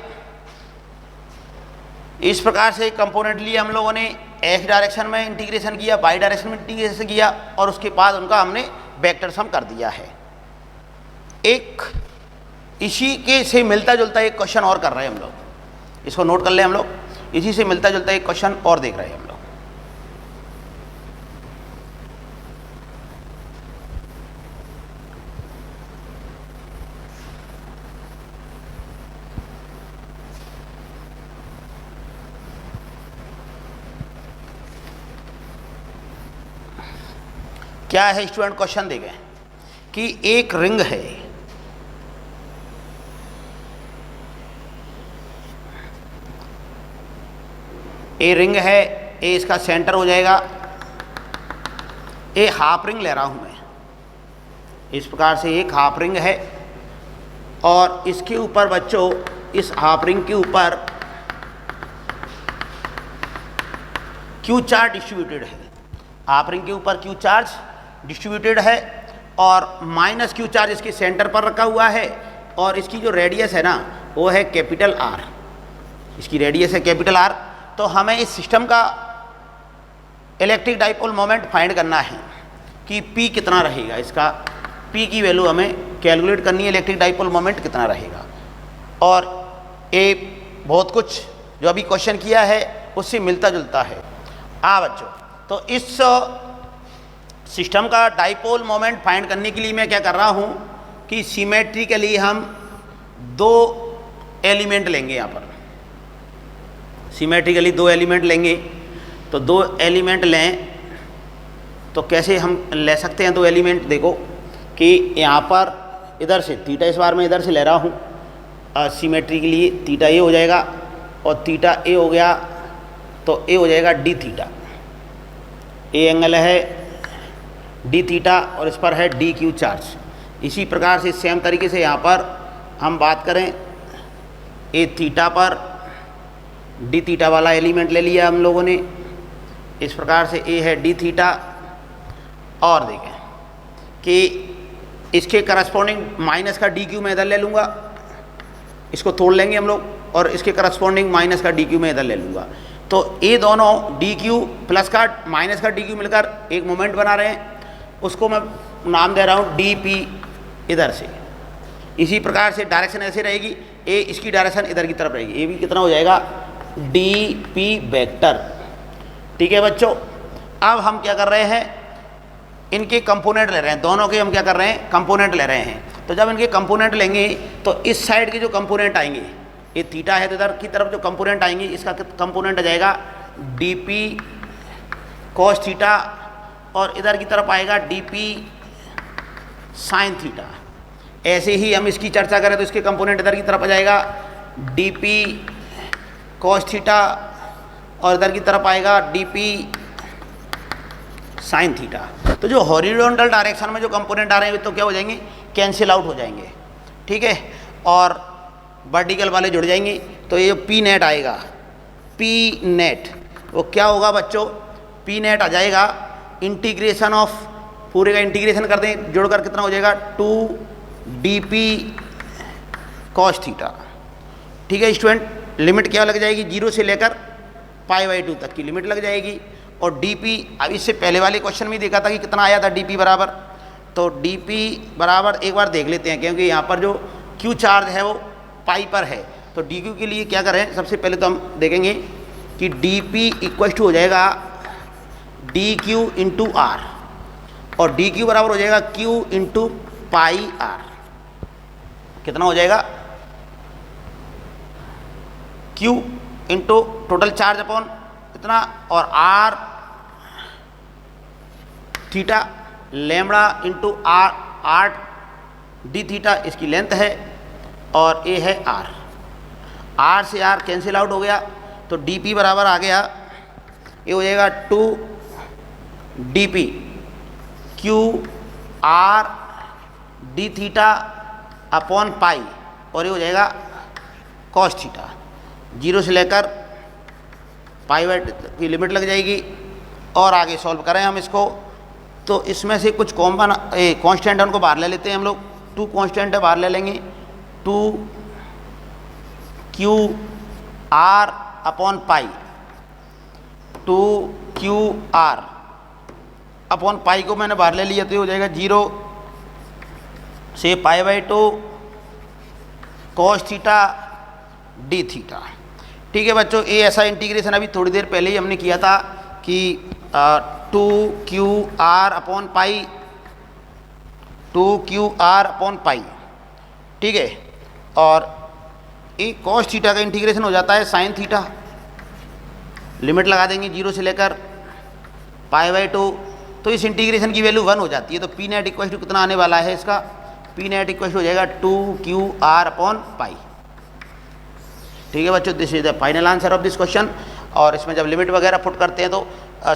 इस प्रकार से कंपोनेंटली हम लोगों ने एक्स डायरेक्शन में इंटीग्रेशन किया, वाई डायरेक्शन में इंटीग्रेशन किया और उसके बाद उनका हमने वेक्टर सम कर दिया है। एक इसी के से मिलता जुलता एक क्वेश्चन और कर रहे हैं हम लोग, इसको नोट कर ले हम लोग। इसी से मिलता जुलता एक क्वेश्चन और देख रहे हैं हम लोग। क्या है स्टूडेंट, क्वेश्चन देखें कि एक रिंग है, ए रिंग है, ए इसका सेंटर हो जाएगा, ए हाफ रिंग ले रहा हूं मैं। इस प्रकार से एक हाफ रिंग है और इसके ऊपर बच्चों, इस हाफ रिंग के ऊपर क्यू चार्ज डिस्ट्रीब्यूटेड है। हाफ रिंग के ऊपर क्यू चार्ज डिस्ट्रीब्यूटेड है और माइनस क्यू चार्ज इसके सेंटर पर रखा हुआ है और इसकी जो रेडियस है ना वो है कैपिटल आर, इसकी रेडियस है कैपिटल आर। तो हमें इस सिस्टम का इलेक्ट्रिक डाइपोल मोमेंट फाइंड करना है कि P कितना रहेगा, इसका P की वैल्यू हमें कैलकुलेट करनी है, इलेक्ट्रिक डाइपोल मोमेंट कितना रहेगा। और ये बहुत कुछ जो अभी क्वेश्चन किया है उससे मिलता जुलता है। बच्चों, तो इस सिस्टम का डाइपोल मोमेंट फाइंड करने के लिए मैं क्या कर रहा हूँ कि सिमेट्रिकली हम दो एलिमेंट लेंगे। यहाँ पर सिमेट्रिकली दो एलिमेंट लेंगे। तो दो एलिमेंट लें तो कैसे हम ले सकते हैं दो एलिमेंट, देखो कि यहाँ पर इधर से थीटा, इस बार मैं इधर से ले रहा हूँ सिमेट्रिकली, थीटा ए हो जाएगा और थीटा ए हो गया तो ए हो जाएगा डी थीटा। ए एंगल है डी थीटा और इस पर है डी क्यू चार्ज। इसी प्रकार से सेम तरीके से यहाँ पर हम बात करें, ए थीटा पर डी थीटा वाला एलिमेंट ले लिया हम लोगों ने। इस प्रकार से ए है डी थीटा और देखें कि इसके करस्पॉन्डिंग माइनस का डी क्यू मैं इधर ले लूँगा, इसको तोड़ लेंगे हम लोग और इसके करस्पॉन्डिंग माइनस का डी क्यू मैं इधर ले लूँगा। तो ये दोनों डी क्यू प्लस का माइनस का डी क्यू मिलकर एक मोमेंट बना रहे हैं, उसको मैं नाम दे रहा हूँ डी पी इधर से। इसी प्रकार से डायरेक्शन ऐसे रहेगी, ए इसकी डायरेक्शन इधर की तरफ रहेगी, ए भी कितना हो जाएगा डी पी वेक्टर। ठीक है बच्चों, अब हम क्या कर रहे हैं, इनके कंपोनेंट ले रहे हैं, दोनों के हम क्या कर रहे हैं कंपोनेंट ले रहे हैं। तो जब इनके कंपोनेंट लेंगे तो इस साइड के जो कंपोनेंट आएंगे, ये थीटा है तो इधर की तरफ जो कंपोनेंट आएंगे इसका कंपोनेंट आ जाएगा डी पी कॉस थीटा और इधर की तरफ आएगा डी पी साइन थीटा। ऐसे ही हम इसकी चर्चा करें तो इसके कंपोनेंट इधर की तरफ आ जाएगा डी पी कॉस थीटा और इधर की तरफ आएगा डी पी साइन थीटा। तो जो हॉरिजॉन्टल डायरेक्शन में जो कंपोनेंट आ रहे हैं तो क्या हो जाएंगे, कैंसिल आउट हो जाएंगे। ठीक है, और वर्टिकल वाले जुड़ जाएंगे। तो ये पी नेट आएगा, पी नेट वो क्या होगा बच्चों, पी नेट आ जाएगा इंटीग्रेशन ऑफ, पूरे का इंटीग्रेशन कर दें जोड़कर कितना हो जाएगा 2dp कॉस थीटा। ठीक है स्टूडेंट, लिमिट क्या लग जाएगी 0 से लेकर π/2 तक की लिमिट लग जाएगी। और dp अब इससे पहले वाले क्वेश्चन में देखा था कि कितना आया था dp बराबर, तो dp बराबर एक बार देख लेते हैं क्योंकि यहाँ पर जो q चार्ज है वो पाई पर है। तो dq के लिए क्या करें, सबसे पहले तो हम देखेंगे कि dp इक्वल टू हो जाएगा dq × r। और डी क्यू बराबर हो जाएगा क्यू इंटू पाई आर। कितना हो जाएगा? Q into total charge upon इतना और R theta lambda into R D theta इसकी लेंथ है और ए है आर से आर कैंसिल आउट हो गया तो डी पी बराबर आ गया, ये हो जाएगा 2 D P Q R D theta upon पाई और ये हो जाएगा कॉस थीटा। 0 से लेकर पाई बाई की लिमिट लग जाएगी और आगे सॉल्व करें हम इसको तो इसमें से कुछ कॉमन कांस्टेंट है उनको बाहर ले लेते हैं हम लोग। 2 कांस्टेंट है बाहर ले लेंगे, 2 Q R upon pi, 2 Q R upon pi को मैंने बाहर ले लिया तो ये हो जाएगा 0 से pi by 2 cos theta D theta. ठीक है बच्चों, ये ऐसा इंटीग्रेशन अभी थोड़ी देर पहले ही हमने किया था कि 2 Q R upon pi, 2 Q R upon pi. ठीक है, और ये कॉस थीटा का इंटीग्रेशन हो जाता है साइन थीटा। लिमिट लगा देंगे 0 से लेकर पाई बाई 2 तो इस इंटीग्रेशन की वैल्यू 1 हो जाती है। तो पी नेट इक्वल टू कितना आने वाला है इसका? पी नेट इक्वल हो जाएगा 2 क्यू आर अपॉन पाई। ठीक है बच्चों, this is the final answer of this question. और इसमें जब लिमिट वगैरह पुट करते हैं तो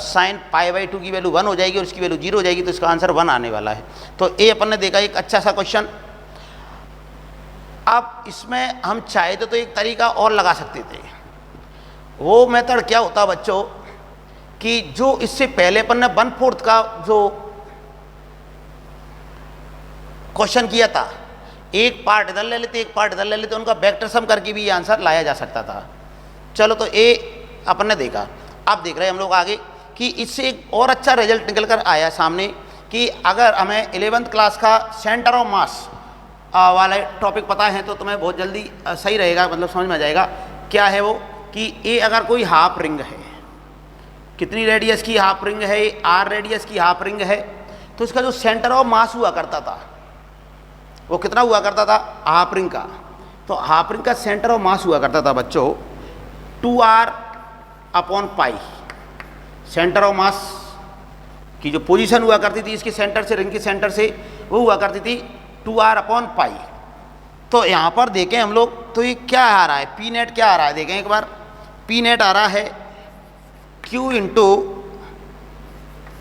साइन पाई बाई 2 की वैल्यू 1 हो जाएगी और इसकी वैल्यू 0 हो जाएगी तो इसका आंसर 1 आने वाला है। तो ये अपन ने देखा एक अच्छा सा क्वेश्चन। अब इसमें हम चाहे तो एक तरीका और लगा सकते थे। वो मेथड क्या होता बच्चों कि जो इससे पहले अपन ने 1/4 का जो क्वेश्चन किया था, एक पार्ट इधर ले लेते एक पार्ट इधर ले लेते, उनका वेक्टर सम करके भी ये आंसर लाया जा सकता था। चलो तो ये अपन ने देखा। अब देख रहे हैं हम लोग आगे कि इससे एक और अच्छा रिजल्ट निकल कर आया सामने कि अगर हमें 11th क्लास का सेंटर ऑफ मास वाला टॉपिक पता है तो तुम्हें बहुत जल्दी सही रहेगा, मतलब समझ में आ जाएगा। क्या है वो कि ये अगर कोई हाफ रिंग है, कितनी रेडियस की हाफ रिंग है, आर रेडियस की हाफ रिंग है, तो इसका जो सेंटर ऑफ मास हुआ करता था वो कितना हुआ करता था? हाफ रिंग का। तो हाफ रिंग का सेंटर ऑफ मास हुआ करता था बच्चों 2r upon pi. Centre of mass की जो पोजीशन हुआ करती थी इसके सेंटर से, रिंग के सेंटर से, वो हुआ करती थी 2r अपॉन पाई। तो यहाँ पर देखें हम लोग तो ये क्या आ रहा है, पी नेट क्या आ रहा है देखें एक बार। पी नेट आ रहा है q इंटू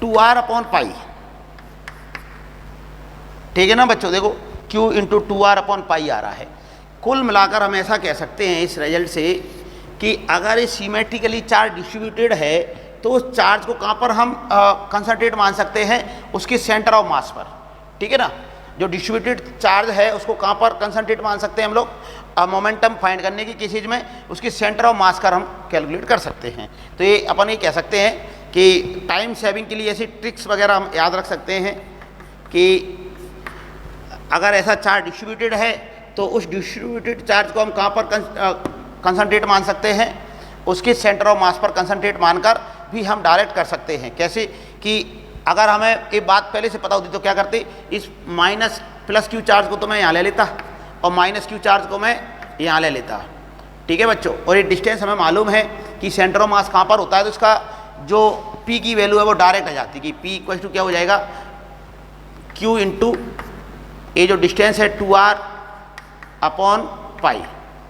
2r अपॉन पाई। ठीक है ना बच्चों, देखो q into 2r upon pi आ रहा है। कुल मिलाकर हम ऐसा कह सकते हैं इस रिजल्ट से कि अगर ये सिमेट्रिकली चार्ज डिस्ट्रीब्यूटेड है तो उस चार्ज को कहाँ पर हम कंसंट्रेट मान सकते हैं? उसके सेंटर ऑफ मास पर। ठीक है ना, जो डिस्ट्रीब्यूटेड चार्ज है उसको कहाँ पर कंसंट्रेट मान सकते हैं हम लोग? मोमेंटम फाइंड करने की किस चीज़ में? उसके सेंटर ऑफ मास का हम कैलकुलेट कर सकते हैं। तो ये अपन ये कह सकते हैं कि टाइम सेविंग के लिए ऐसी ट्रिक्स वगैरह हम याद रख सकते हैं कि अगर ऐसा चार्ज डिस्ट्रीब्यूटेड है तो उस डिस्ट्रीब्यूटेड चार्ज को हम कहाँ पर कंसंट्रेट मान सकते हैं? उसके सेंटर ऑफ मास पर कंसंट्रेट मानकर भी हम डायरेक्ट कर सकते हैं। कैसे कि अगर हमें ये बात पहले से पता होती तो क्या करते, इस माइनस प्लस क्यू चार्ज को तो मैं यहाँ ले लेता और माइनस क्यू चार्ज को मैं यहाँ ले लेता। ठीक है बच्चों, और ये डिस्टेंस हमें मालूम है कि सेंटर ऑफ मास कहाँ पर होता है तो इसका जो P की वैल्यू है वो डायरेक्ट आ जाती है कि P इक्वल टू क्या हो जाएगा? Q इंटू ये जो डिस्टेंस है 2r अपॉन पाई।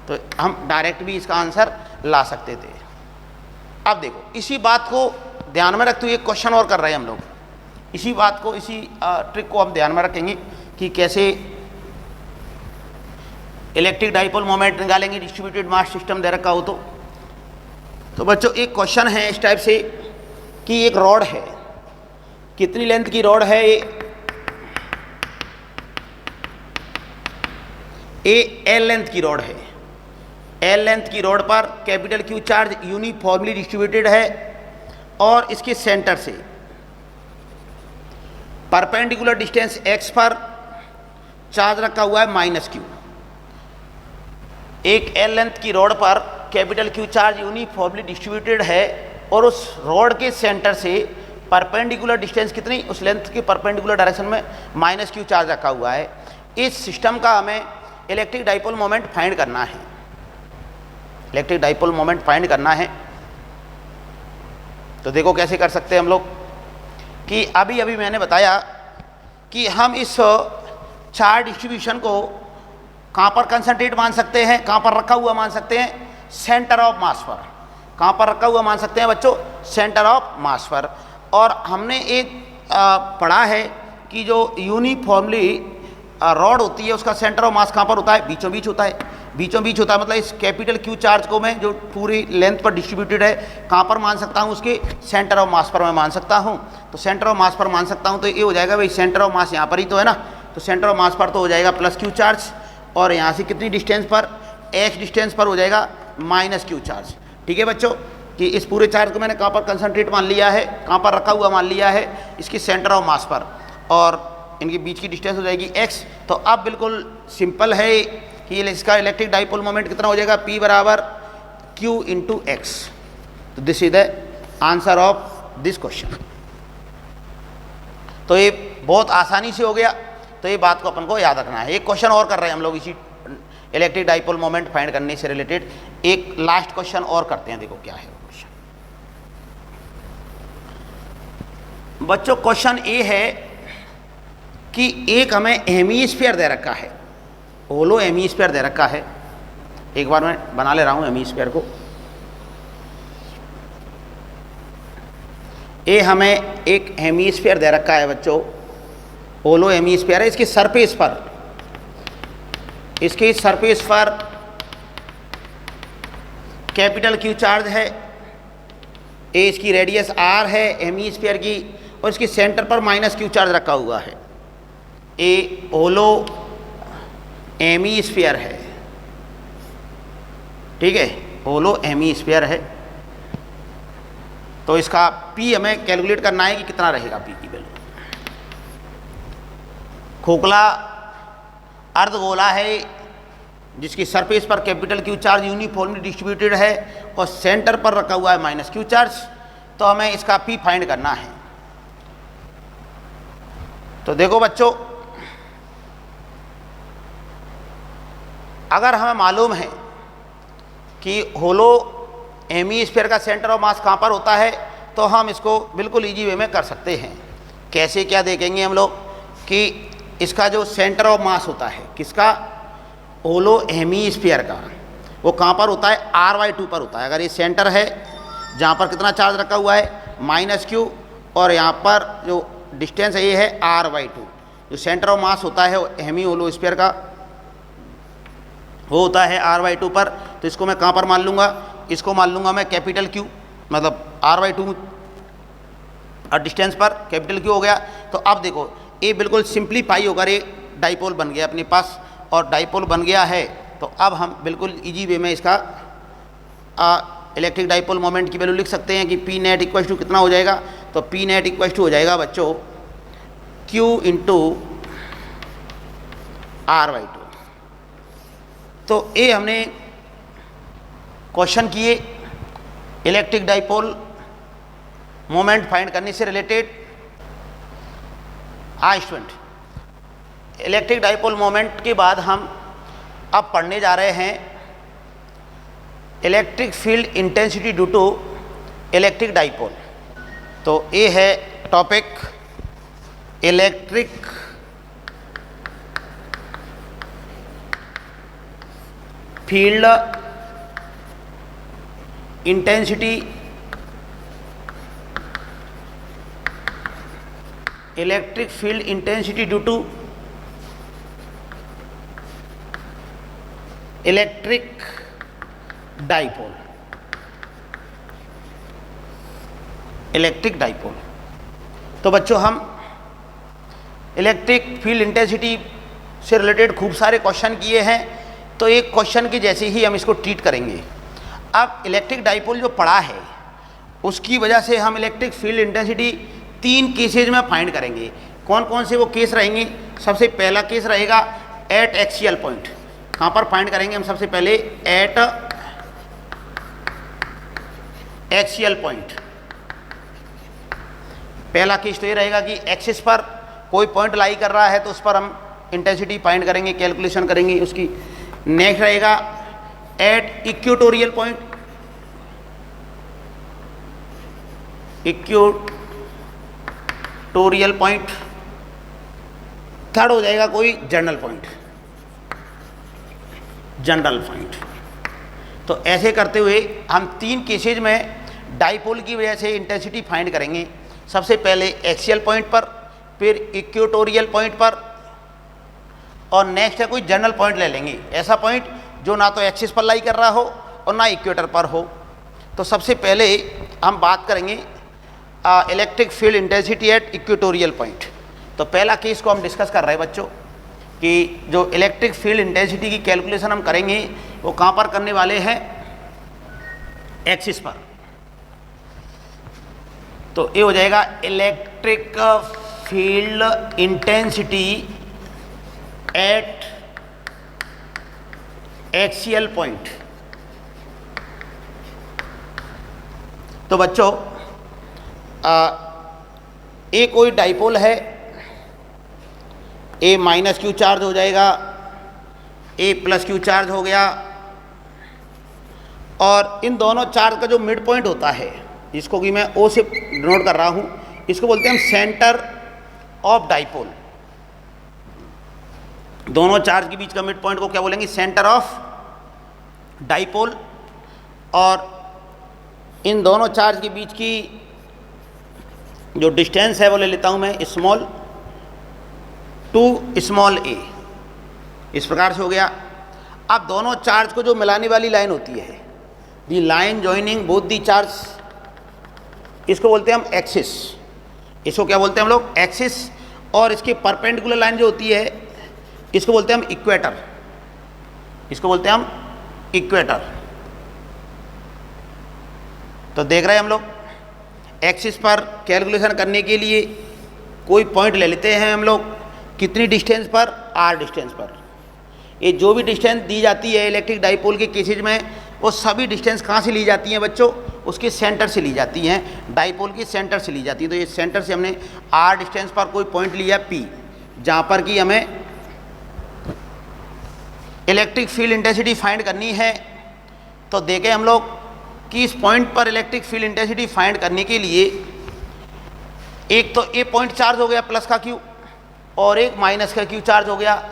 तो हम डायरेक्ट भी इसका आंसर ला सकते थे। अब देखो इसी बात को ध्यान में रखते हुए एक क्वेश्चन और कर रहे हैं हम लोग। इसी बात को, इसी ट्रिक को हम ध्यान में रखेंगे कि कैसे इलेक्ट्रिक डाइपोल मोमेंट निकालेंगे डिस्ट्रीब्यूटेड मास सिस्टम दे रखा हो तो बच्चों एक क्वेश्चन है इस टाइप से कि एक रॉड है, कितनी लेंथ की रॉड है? ये एल लेंथ की रॉड है। एल लेंथ की रॉड पर capital Q charge uniformly distributed है और इसके सेंटर से परपेंडिकुलर डिस्टेंस x पर चार्ज रखा हुआ है माइनस क्यू। एक एल लेंथ की रॉड पर capital Q charge uniformly distributed है और उस रॉड के सेंटर से परपेंडिकुलर डिस्टेंस कितनी, उस लेंथ की परपेंडिकुलर डायरेक्शन में माइनस क्यू चार्ज रखा हुआ है। इस सिस्टम का हमें इलेक्ट्रिक डाइपोल मोमेंट फाइंड करना है, इलेक्ट्रिक डाइपोल मोमेंट फाइंड करना है। तो देखो कैसे कर सकते हैं हम लोग कि अभी अभी मैंने बताया कि हम इस चार्ज डिस्ट्रीब्यूशन को कहाँ पर कंसंट्रेट मान सकते हैं, कहाँ पर रखा हुआ मान सकते हैं, सेंटर ऑफ मास पर। कहाँ पर रखा हुआ मान सकते हैं बच्चों, सेंटर ऑफ मास पर। और हमने एक पढ़ा है कि जो यूनिफॉर्मली रॉड होती है उसका सेंटर ऑफ मास कहाँ पर होता है, बीचों बीच होता है। बीचों बीच होता है मतलब इस कैपिटल क्यू चार्ज को मैं जो पूरी लेंथ पर डिस्ट्रीब्यूटेड है कहाँ पर मान सकता हूँ, उसके सेंटर ऑफ मास पर मैं मान सकता हूँ। तो सेंटर ऑफ मास पर मान सकता हूँ तो ये हो जाएगा भाई, सेंटर ऑफ मास यहाँ पर ही तो है ना, तो सेंटर ऑफ मास पर तो हो जाएगा प्लस क्यू चार्ज, और यहाँ से कितनी डिस्टेंस पर, एक्स डिस्टेंस पर हो जाएगा माइनस क्यू चार्ज। ठीक है बच्चों, कि इस पूरे चार्ज को मैंने कहाँ पर कंसंट्रेट मान लिया है, कहाँ पर रखा हुआ मान लिया है, इसकी सेंटर ऑफ मास पर, और इनके बीच की डिस्टेंस हो जाएगी x। तो अब बिल्कुल सिंपल है कि इसका इलेक्ट्रिक डाइपोल मोमेंट कितना हो जाएगा, P बराबर Q इंटू एक्स। तो this is the answer of this question. तो ये बहुत आसानी से हो गया, तो ये बात को अपन को याद रखना है। एक क्वेश्चन और कर रहे हैं हम लोग इसी इलेक्ट्रिक डाइपोल मोमेंट फाइंड करने से रिलेटेड, एक लास्ट क्वेश्चन और करते हैं। देखो क्या है क्वेश्चन बच्चों। क्वेश्चन ए है कि एक हमें हेमीस्फीयर दे रखा है, होलो हेमीस्फीयर दे रखा है। एक बार मैं बना ले रहा हूं हेमीस्फीयर को। ये हमें एक हेमीस्फीयर दे रखा है बच्चों, होलो हेमीस्फीयर है। इसकी सरफेस पर कैपिटल क्यू चार्ज है, ए इसकी रेडियस आर है हेमीस्फीयर की, और इसकी सेंटर पर माइनस क्यू चार्ज रखा हुआ है। ए होलो हेमीस्फीयर है, ठीक है, होलो हेमीस्फीयर है। तो इसका पी हमें कैलकुलेट करना है कि कितना रहेगा पी की वैल्यू। खोखला अर्धगोला है जिसकी सरफेस पर capital Q charge uniformly distributed है और सेंटर पर रखा हुआ है माइनस क्यू चार्ज। तो हमें इसका पी फाइंड करना है। तो देखो बच्चों, अगर हमें मालूम है कि होलो हेमीस्फीयर का सेंटर ऑफ मास कहाँ पर होता है, तो हम इसको बिल्कुल इजी वे में कर सकते हैं। कैसे, क्या देखेंगे हम लोग कि इसका जो सेंटर ऑफ मास होता है किसका, होलो हेमीस्फीयर का, वो कहाँ पर होता है, R/2 पर होता है। अगर ये सेंटर है जहाँ पर कितना चार्ज रखा हुआ है माइनस क्यू, और यहाँ पर जो डिस्टेंस है ये है R/2। जो सेंटर ऑफ मास होता है हेमी होलो स्फीयर का वो होता है R/2 पर। तो इसको मैं कहाँ पर मान लूँगा, इसको मान लूँगा मैं कैपिटल क्यू, मतलब R/2 और डिस्टेंस पर कैपिटल क्यू हो गया। तो अब देखो ये बिल्कुल सिंप्लीफाई होकर ये डाइपोल बन गया अपने पास, और डाइपोल बन गया है। तो अब हम बिल्कुल इजी वे में इसका इलेक्ट्रिक डाइपोल मोमेंट की वैल्यू लिख सकते हैं कि पी नेट इक्वल टू कितना हो जाएगा। तो पी नेट इक्वल टू हो जाएगा बच्चों Q इंटू R/2। तो ये हमने क्वेश्चन किए इलेक्ट्रिक डाइपोल मोमेंट फाइंड करने से related. Student, electric dipole moment के बाद हम अब पढ़ने जा रहे हैं electric field intensity due to electric dipole. तो ये है topic electric field intensity electric field intensity due to electric dipole. Electric dipole. तो बच्चों हम इलेक्ट्रिक फील्ड इंटेंसिटी से रिलेटेड खूब सारे क्वेश्चन किए हैं, तो एक क्वेश्चन की जैसे ही हम इसको ट्रीट करेंगे। अब इलेक्ट्रिक डाइपोल जो पढ़ा है उसकी वजह से हम इलेक्ट्रिक फील्ड इंटेंसिटी 3 केसेज में फाइंड करेंगे। कौन कौन से वो केस रहेंगे? सबसे पहला केस रहेगा एट एक्सियल पॉइंट। कहाँ पर फाइंड करेंगे हम? सबसे पहले एट एक्सियल पॉइंट। पहला केस तो ये रहेगा कि एक्सिस पर कोई पॉइंट लाई कर रहा है तो उस पर हम इंटेंसिटी फाइंड करेंगे, कैलकुलेशन करेंगे उसकी। नेक्स्ट रहेगा eight equatorial point, equatorial point. Third हो जाएगा कोई जनरल पॉइंट, जनरल पॉइंट। तो ऐसे करते हुए हम 3 केसेज में डाइपोल की वजह से इंटेंसिटी फाइंड करेंगे। सबसे पहले एक्सियल पॉइंट पर, फिर इक्वेटोरियल पॉइंट पर, और नेक्स्ट है कोई जनरल पॉइंट ले लेंगे, ऐसा पॉइंट जो ना तो एक्सिस पर लाई कर रहा हो और ना इक्वेटर पर हो। तो सबसे पहले हम बात करेंगे electric field intensity at equatorial point. तो पहला केस को हम डिस्कस कर रहे हैं बच्चों कि जो इलेक्ट्रिक फील्ड इंटेंसिटी की कैलकुलेशन हम करेंगे वो कहाँ पर करने वाले हैं, एक्सिस पर। तो ये हो जाएगा electric field intensity at axial point. तो बच्चों ए कोई डाइपोल है, ए माइनस क्यू चार्ज हो जाएगा, ए प्लस क्यू चार्ज हो गया, और इन दोनों चार्ज का जो मिड पॉइंट होता है, इसको कि मैं ओ से डिनोट कर रहा हूं, इसको बोलते हैं हम सेंटर ऑफ डाइपोल। दोनों चार्ज के बीच का मिड पॉइंट को क्या बोलेंगे, सेंटर ऑफ डाइपोल। और इन दोनों चार्ज के बीच की जो डिस्टेंस है वो ले लेता हूं मैं स्मॉल टू स्मॉल ए, इस प्रकार से हो गया। अब दोनों चार्ज को जो मिलाने वाली लाइन होती है, the line joining both the charge, इसको बोलते हैं हम एक्सिस। इसको क्या बोलते हैं हम लोग, एक्सिस। और इसके परपेंडिकुलर लाइन जो होती है इसको बोलते हैं हम इक्वेटर, इसको बोलते हैं हम इक्वेटर। तो देख रहे हैं हम लोग एक्सिस पर कैलकुलेशन करने के लिए कोई पॉइंट ले लेते हैं हम लोग, कितनी डिस्टेंस पर, आर डिस्टेंस पर। ये जो भी डिस्टेंस दी जाती है इलेक्ट्रिक डाइपोल के केसेज में, वो सभी डिस्टेंस कहाँ से ली जाती हैं बच्चों, उसके सेंटर से ली जाती हैं, डाइपोल के सेंटर से ली जाती है। तो ये सेंटर से हमने आर डिस्टेंस पर कोई पॉइंट लिया पी, जहाँ पर कि हमें इलेक्ट्रिक फील्ड इंटेंसिटी फाइंड करनी है। तो देखें हम लोग कि इस पॉइंट पर इलेक्ट्रिक फील्ड इंटेंसिटी फाइंड करने के लिए एक तो ए पॉइंट चार्ज हो गया प्लस का क्यू, और एक माइनस का क्यू चार्ज हो गया,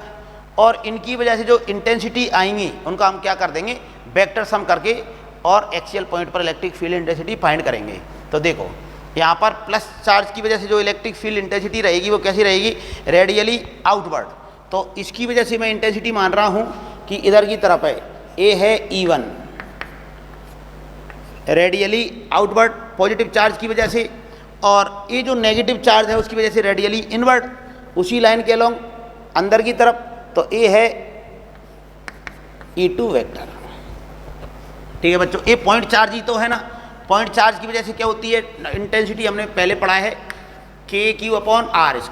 और इनकी वजह से जो इंटेंसिटी आएंगी उनका हम क्या कर देंगे, वेक्टर सम करके और एक्सियल पॉइंट पर इलेक्ट्रिक फील्ड इंटेंसिटी फाइंड करेंगे। तो देखो यहाँ पर प्लस चार्ज की वजह से जो इलेक्ट्रिक फील्ड इंटेंसिटी रहेगी वो कैसी रहेगी, रेडियली आउटवर्ड। तो इसकी वजह से मैं इंटेंसिटी मान रहा हूँ कि इधर की तरफ है, ए है E1 radially outward positive charge की वजह से, और ये जो नेगेटिव चार्ज है उसकी वजह से रेडियली इनवर्ड उसी लाइन के अलोंग अंदर की तरफ। तो ए है E2 वेक्टर। ठीक है बच्चों, ये पॉइंट चार्ज ही तो है ना। पॉइंट चार्ज की वजह से क्या होती है, इंटेंसिटी हमने पहले पढ़ा है KQ/R²।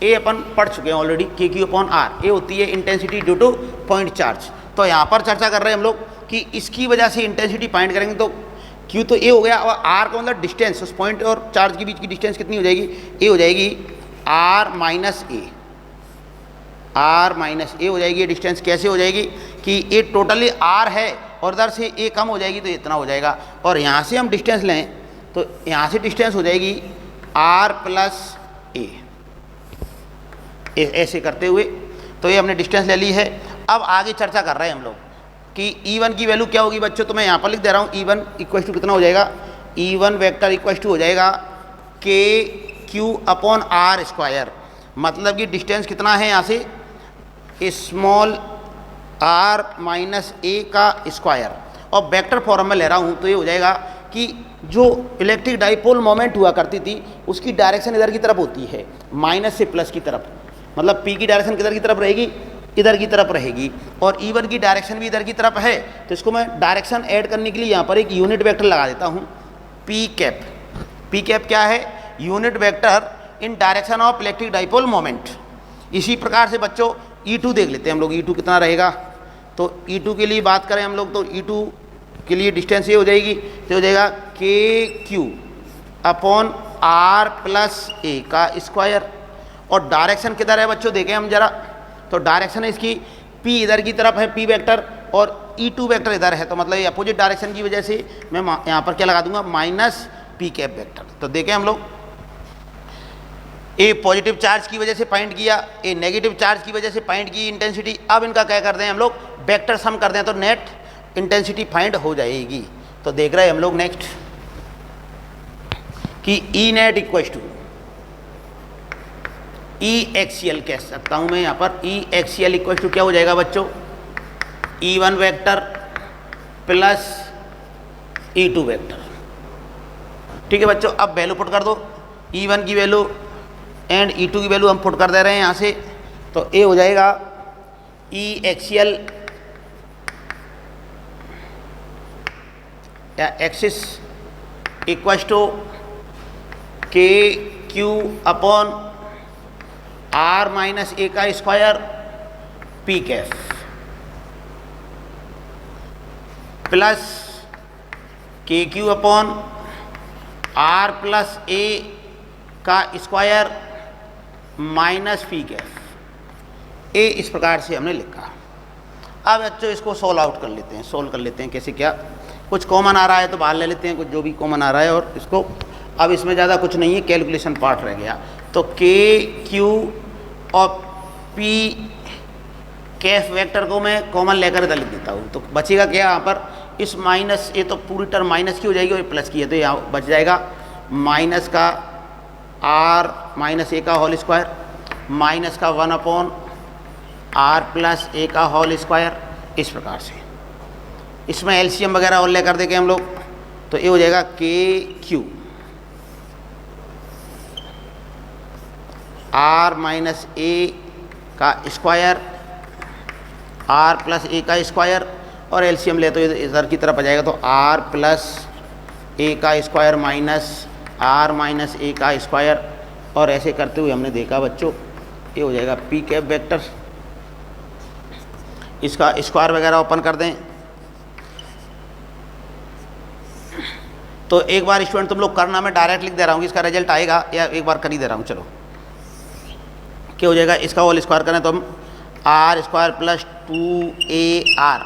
ए अपन पढ़ चुके हैं ऑलरेडी, KQ/R ये होती है intensity due two point charge. तो यहाँ पर चर्चा कर रहे हैं हम लोग कि इसकी वजह से इंटेंसिटी फाइंड करेंगे। तो Q तो ए हो गया, और R का मतलब डिस्टेंस, उस पॉइंट और चार्ज के बीच की डिस्टेंस कितनी हो जाएगी, ए हो जाएगी R माइनस ए, R माइनस ए हो जाएगी। ये डिस्टेंस कैसे हो जाएगी कि ये टोटली R है और इधर से ए कम हो जाएगी तो इतना हो जाएगा, और यहाँ से हम डिस्टेंस लें तो यहाँ से डिस्टेंस हो जाएगी R प्लस ए। ऐसे करते हुए तो ये हमने डिस्टेंस ले ली है। अब आगे चर्चा कर रहे हैं हम लोग कि E1 की वैल्यू क्या होगी बच्चों। तो मैं यहाँ पर लिख दे रहा हूँ E1 इक्वल टू कितना हो जाएगा, E1 वेक्टर इक्वल टू हो जाएगा KQ/R²। मतलब कि डिस्टेंस कितना है यहाँ से, स्मॉल r माइनस ए का स्क्वायर, और वेक्टर फॉर्म में ले रहा हूँ तो ये हो जाएगा कि जो इलेक्ट्रिक डाइपोल मोमेंट हुआ करती थी उसकी डायरेक्शन इधर की तरफ होती है, माइनस से प्लस की तरफ। मतलब P की डायरेक्शन किधर की तरफ रहेगी, इधर की तरफ रहेगी, और E1 की डायरेक्शन भी इधर की तरफ है। तो इसको मैं डायरेक्शन ऐड करने के लिए यहाँ पर एक यूनिट वेक्टर लगा देता हूँ, P कैप। P कैप क्या है, unit vector in direction of electric dipole moment. इसी प्रकार से बच्चों E2 देख लेते हैं हम लोग, E2 कितना रहेगा। तो E2 के लिए बात करें हम लोग तो E2 के लिए डिस्टेंस ये हो जाएगी, तो हो जाएगा KQ अपॉन आर प्लस ए का स्क्वायर। और डायरेक्शन किधर है बच्चों, देखें हम जरा, तो डायरेक्शन है इसकी पी इधर की तरफ है, पी वेक्टर, और ई2 वेक्टर इधर है, तो मतलब ये अपोजिट डायरेक्शन की वजह से मैं यहाँ पर क्या लगा दूंगा, माइनस पी कैप वेक्टर। तो देखें हम लोग, ए पॉजिटिव चार्ज की वजह से पॉइंट किया, ए नेगेटिव चार्ज की वजह से पॉइंट की इंटेंसिटी। अब इनका क्या करते हैं हम लोग, वेक्टर सम कर दें तो नेट इंटेंसिटी फाइंड हो जाएगी। तो देख रहे हैं हम लोग नेक्स्ट कि E net equal to E axial कह सकता हूं मैं यहाँ पर, ई एक्सियल इक्वल टू क्या हो जाएगा बच्चों, E1 vector plus E2 vector. ठीक है बच्चों, अब वैल्यू पुट कर दो, E1 की वैल्यू एंड E2 की वैल्यू हम पुट कर दे रहे हैं यहाँ से। तो ए हो जाएगा ई एक्सियल या axis equal to K Q upon are minus ए का स्क्वायर पी कैफ प्लस के क्यू अपॉन आर प्लस ए का स्क्वायर माइनस पी कैफ। ए इस प्रकार से हमने लिखा। अब बच्चों इसको सोल्व आउट कर लेते हैं, सोल्व कर लेते हैं कैसे, क्या कुछ कॉमन आ रहा है तो बाहर ले लेते हैं, कुछ जो भी कॉमन आ रहा है, और इसको अब इसमें ज़्यादा कुछ नहीं है, कैलकुलेशन पार्ट रह गया। तो के क्यू और पी कैफ वेक्टर को मैं कॉमन लेकर इधर लिख देता हूँ। तो बचेगा क्या यहाँ पर, इस माइनस, ये तो पूरी टर्म माइनस की हो जाएगी और प्लस की है, तो यहाँ बच जाएगा माइनस का आर माइनस ए का होल स्क्वायर माइनस का 1 अपॉन आर प्लस ए का होल स्क्वायर। इस प्रकार से इसमें एलसीएम वगैरह और लेकर देंगे हम लोग, तो ये हो जाएगा के क्यू आर माइनस ए का स्क्वायर आर प्लस ए का स्क्वायर, और एलसीएम ले तो इधर की तरफ आ जाएगा, तो आर प्लस ए का स्क्वायर माइनस आर माइनस ए का स्क्वायर। और ऐसे करते हुए हमने देखा बच्चों, ये हो जाएगा पी कैप वेक्टर। इसका स्क्वायर वगैरह ओपन कर दें। तो एक बार स्टूडेंट तुम लोग करना, मैं डायरेक्ट लिख दे रहा हूँ कि इसका रिजल्ट आएगा, या एक बार कर ही दे रहा हूँ। चलो क्या हो जाएगा, इसका होल स्क्वायर करें तो हम R square plus 2AR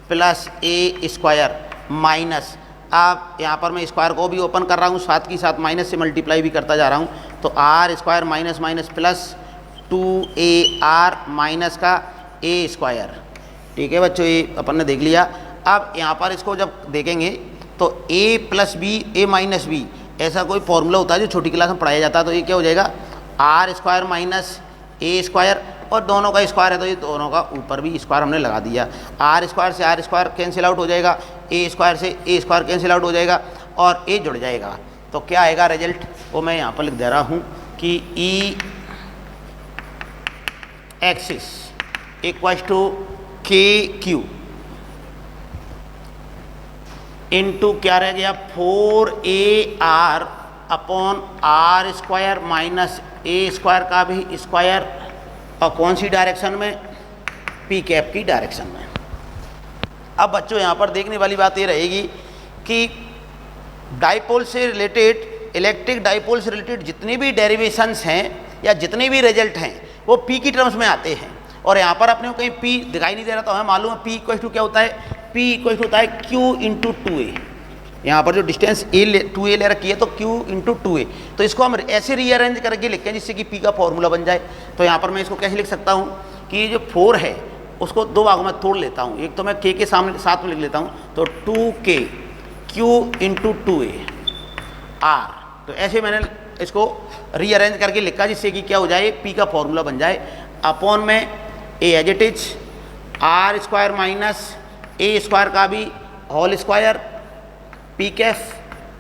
plus A square minus, अब यहाँ पर मैं स्क्वायर को भी ओपन कर रहा हूँ, साथ ही साथ माइनस से मल्टीप्लाई भी करता जा रहा हूँ, तो R square minus minus plus 2AR minus का ए स्क्वायर। ठीक है बच्चों, ये अपन ने देख लिया। अब यहाँ पर इसको जब देखेंगे तो a plus B A minus B, ऐसा कोई फॉर्मूला होता है जो छोटी क्लास में पढ़ाया जाता है। तो ये क्या हो जाएगा, आर स्क्वायर माइनस ए स्क्वायर, और दोनों का स्क्वायर है तो ये दोनों का ऊपर भी स्क्वायर हमने लगा दिया। आर स्क्वायर से आर स्क्वायर कैंसिल आउट हो जाएगा, ए स्क्वायर से ए स्क्वायर कैंसिल आउट हो जाएगा, और ए जुड़ जाएगा। तो क्या आएगा रिजल्ट, वो मैं यहाँ पर लिख दे रहा हूँ कि E axis equal to K Q into क्या रह गया 4AR upon R square minus ए स्क्वायर का भी स्क्वायर, और कौन सी डायरेक्शन में, पी कैप की डायरेक्शन में। अब बच्चों यहाँ पर देखने वाली बात ये रहेगी कि डाइपोल से रिलेटेड, इलेक्ट्रिक डाइपोल से रिलेटेड जितनी भी डेरिवेशंस हैं या जितने भी रिजल्ट हैं वो पी की टर्म्स में आते हैं। और यहाँ पर अपने को कहीं पी दिखाई नहीं दे रहा, तो हमें मालूम है पी इक्वल टू क्या होता है, पी इक्वल टू होता है क्यू इंटू 2A। यहाँ पर जो डिस्टेंस 2A ले रखी है तो Q इंटू 2A, तो इसको हम ऐसे रीअरेंज करके लिखते हैं जिससे कि P का फॉर्मूला बन जाए। तो यहाँ पर मैं इसको कैसे लिख सकता हूँ कि ये जो 4 है उसको दो भागों में तोड़ लेता हूँ, एक तो मैं K के सामने साथ में लिख लेता हूँ, तो 2K Q into 2A R। तो ऐसे मैंने इसको रीअरेंज करके लिखा जिससे कि क्या हो जाए, P का फॉर्मूला बन जाए। अपॉन में a as it is r square minus A square का भी whole square, p cap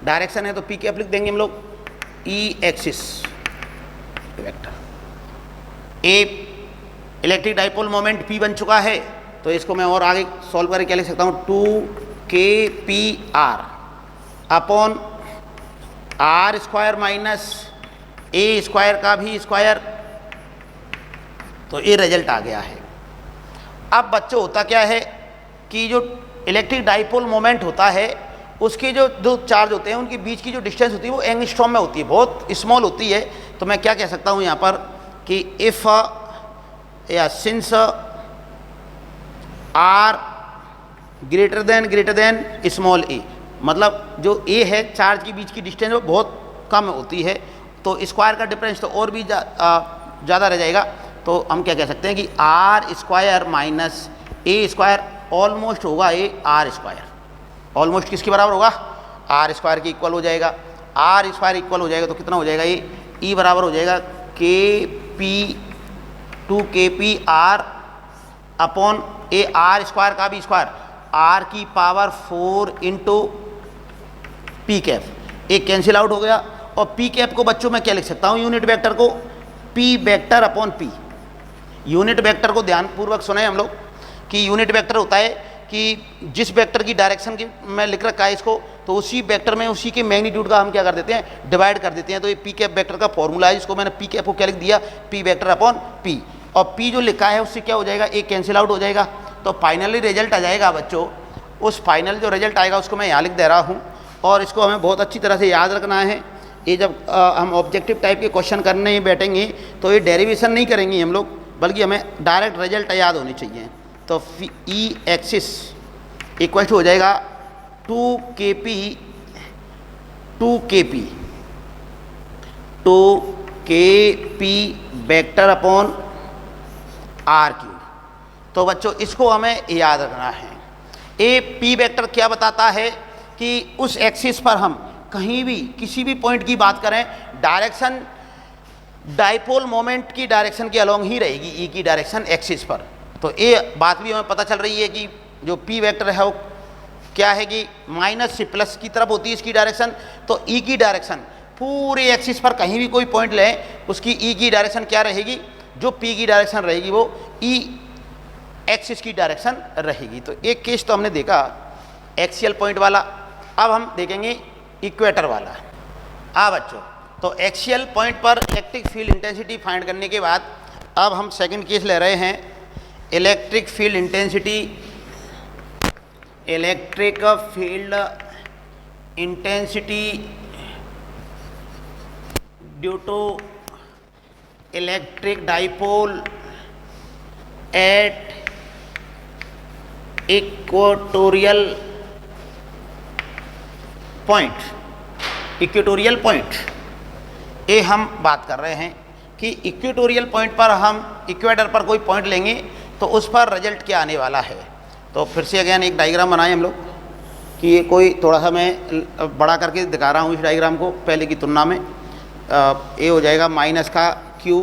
direction है तो पी कैफ लिख देंगे हम लोग, E axis vector. A electric dipole moment p बन चुका है, तो इसको मैं और आगे सॉल्व करके क्या लिख सकता हूँ, 2KPR upon R square minus ए स्क्वायर का भी स्क्वायर। तो ये रिजल्ट आ गया है। अब बच्चों होता क्या है कि जो इलेक्ट्रिक डाइपोल मोमेंट होता है उसके जो दो चार्ज होते हैं उनके बीच की जो डिस्टेंस होती है वो एंगस्ट्रॉम में होती है, बहुत स्मॉल होती है। तो मैं क्या कह सकता हूँ यहाँ पर कि इफ़ या since r greater than small a, मतलब जो ए है चार्ज के बीच की डिस्टेंस वो बहुत कम होती है, तो स्क्वायर का डिफरेंस तो और भी ज़्यादा रह जाएगा। तो हम क्या कह सकते हैं कि आर स्क्वायर माइनस ए स्क्वायर ऑलमोस्ट होगा ए आर स्क्वायर, ऑलमोस्ट किसके बराबर होगा, आर स्क्वायर के इक्वल हो जाएगा। आर स्क्वायर इक्वल हो जाएगा तो कितना हो जाएगा, ये ई बराबर हो जाएगा K P 2kp R upon A R square का भी स्क्वायर आर की पावर 4 इंटू पी कैप, एक कैंसिल आउट हो गया। और पी कैप को बच्चों में क्या लिख सकता हूँ, यूनिट वेक्टर को P vector upon P. Unit vector को ध्यानपूर्वक सुने हम लोग कि यूनिट वेक्टर होता है कि जिस वेक्टर की डायरेक्शन की मैं लिख रखा है इसको, तो उसी वेक्टर में उसी के मैग्नीट्यूड का हम क्या कर देते हैं, डिवाइड कर देते हैं। तो ये पी कैप वेक्टर का फॉर्मूला है, जिसको मैंने पी कैप को क्या लिख दिया, पी वेक्टर अपॉन पी। और पी जो लिखा है उससे क्या हो जाएगा, एक कैंसिल आउट हो जाएगा, तो फाइनली रिजल्ट आ जाएगा बच्चों। उस फाइनल जो रिजल्ट आएगा उसको मैं यहाँ लिख दे रहा हूँ, और इसको हमें बहुत अच्छी तरह से याद रखना है। ये जब हम ऑब्जेक्टिव टाइप के क्वेश्चन करने बैठेंगे तो ये डेरिवेशन नहीं करेंगे हम लोग, बल्कि हमें डायरेक्ट रिजल्ट याद होनी चाहिए। तो ई एक्सिस इक्वल टू हो जाएगा 2kp vector upon are cube. तो बच्चों इसको हमें याद रखना है। ए पी वेक्टर क्या बताता है कि उस एक्सिस पर हम कहीं भी किसी भी पॉइंट की बात करें, डायरेक्शन डाइपोल मोमेंट की डायरेक्शन के अलोंग ही रहेगी, ई की डायरेक्शन एक्सिस पर। तो ये बात भी हमें पता चल रही है कि जो पी वेक्टर है वो क्या है कि माइनस से प्लस की तरफ होती है इसकी डायरेक्शन। तो ई की डायरेक्शन पूरे एक्सिस पर कहीं भी कोई पॉइंट लें, उसकी ई की डायरेक्शन क्या रहेगी, जो पी की डायरेक्शन रहेगी वो ई एक्सिस की डायरेक्शन रहेगी। तो एक केस तो हमने देखा एक्सियल पॉइंट वाला, अब हम देखेंगे इक्वेटर वाला। बच्चों तो एक्सियल पॉइंट पर इलेक्ट्रिक फील्ड इंटेंसिटी फाइंड करने के बाद अब हम सेकंड केस ले रहे हैं, electric field intensity due to electric dipole at equatorial point. ये हम बात कर रहे हैं कि इक्वेटोरियल पॉइंट पर हम इक्वेटर पर कोई पॉइंट लेंगे तो उस पर रिजल्ट क्या आने वाला है। तो फिर से अगेन एक डायग्राम बनाए हम लोग कि ये कोई थोड़ा सा मैं बड़ा करके दिखा रहा हूँ इस डायग्राम को पहले की तुलना में। ये हो जाएगा माइनस का क्यू,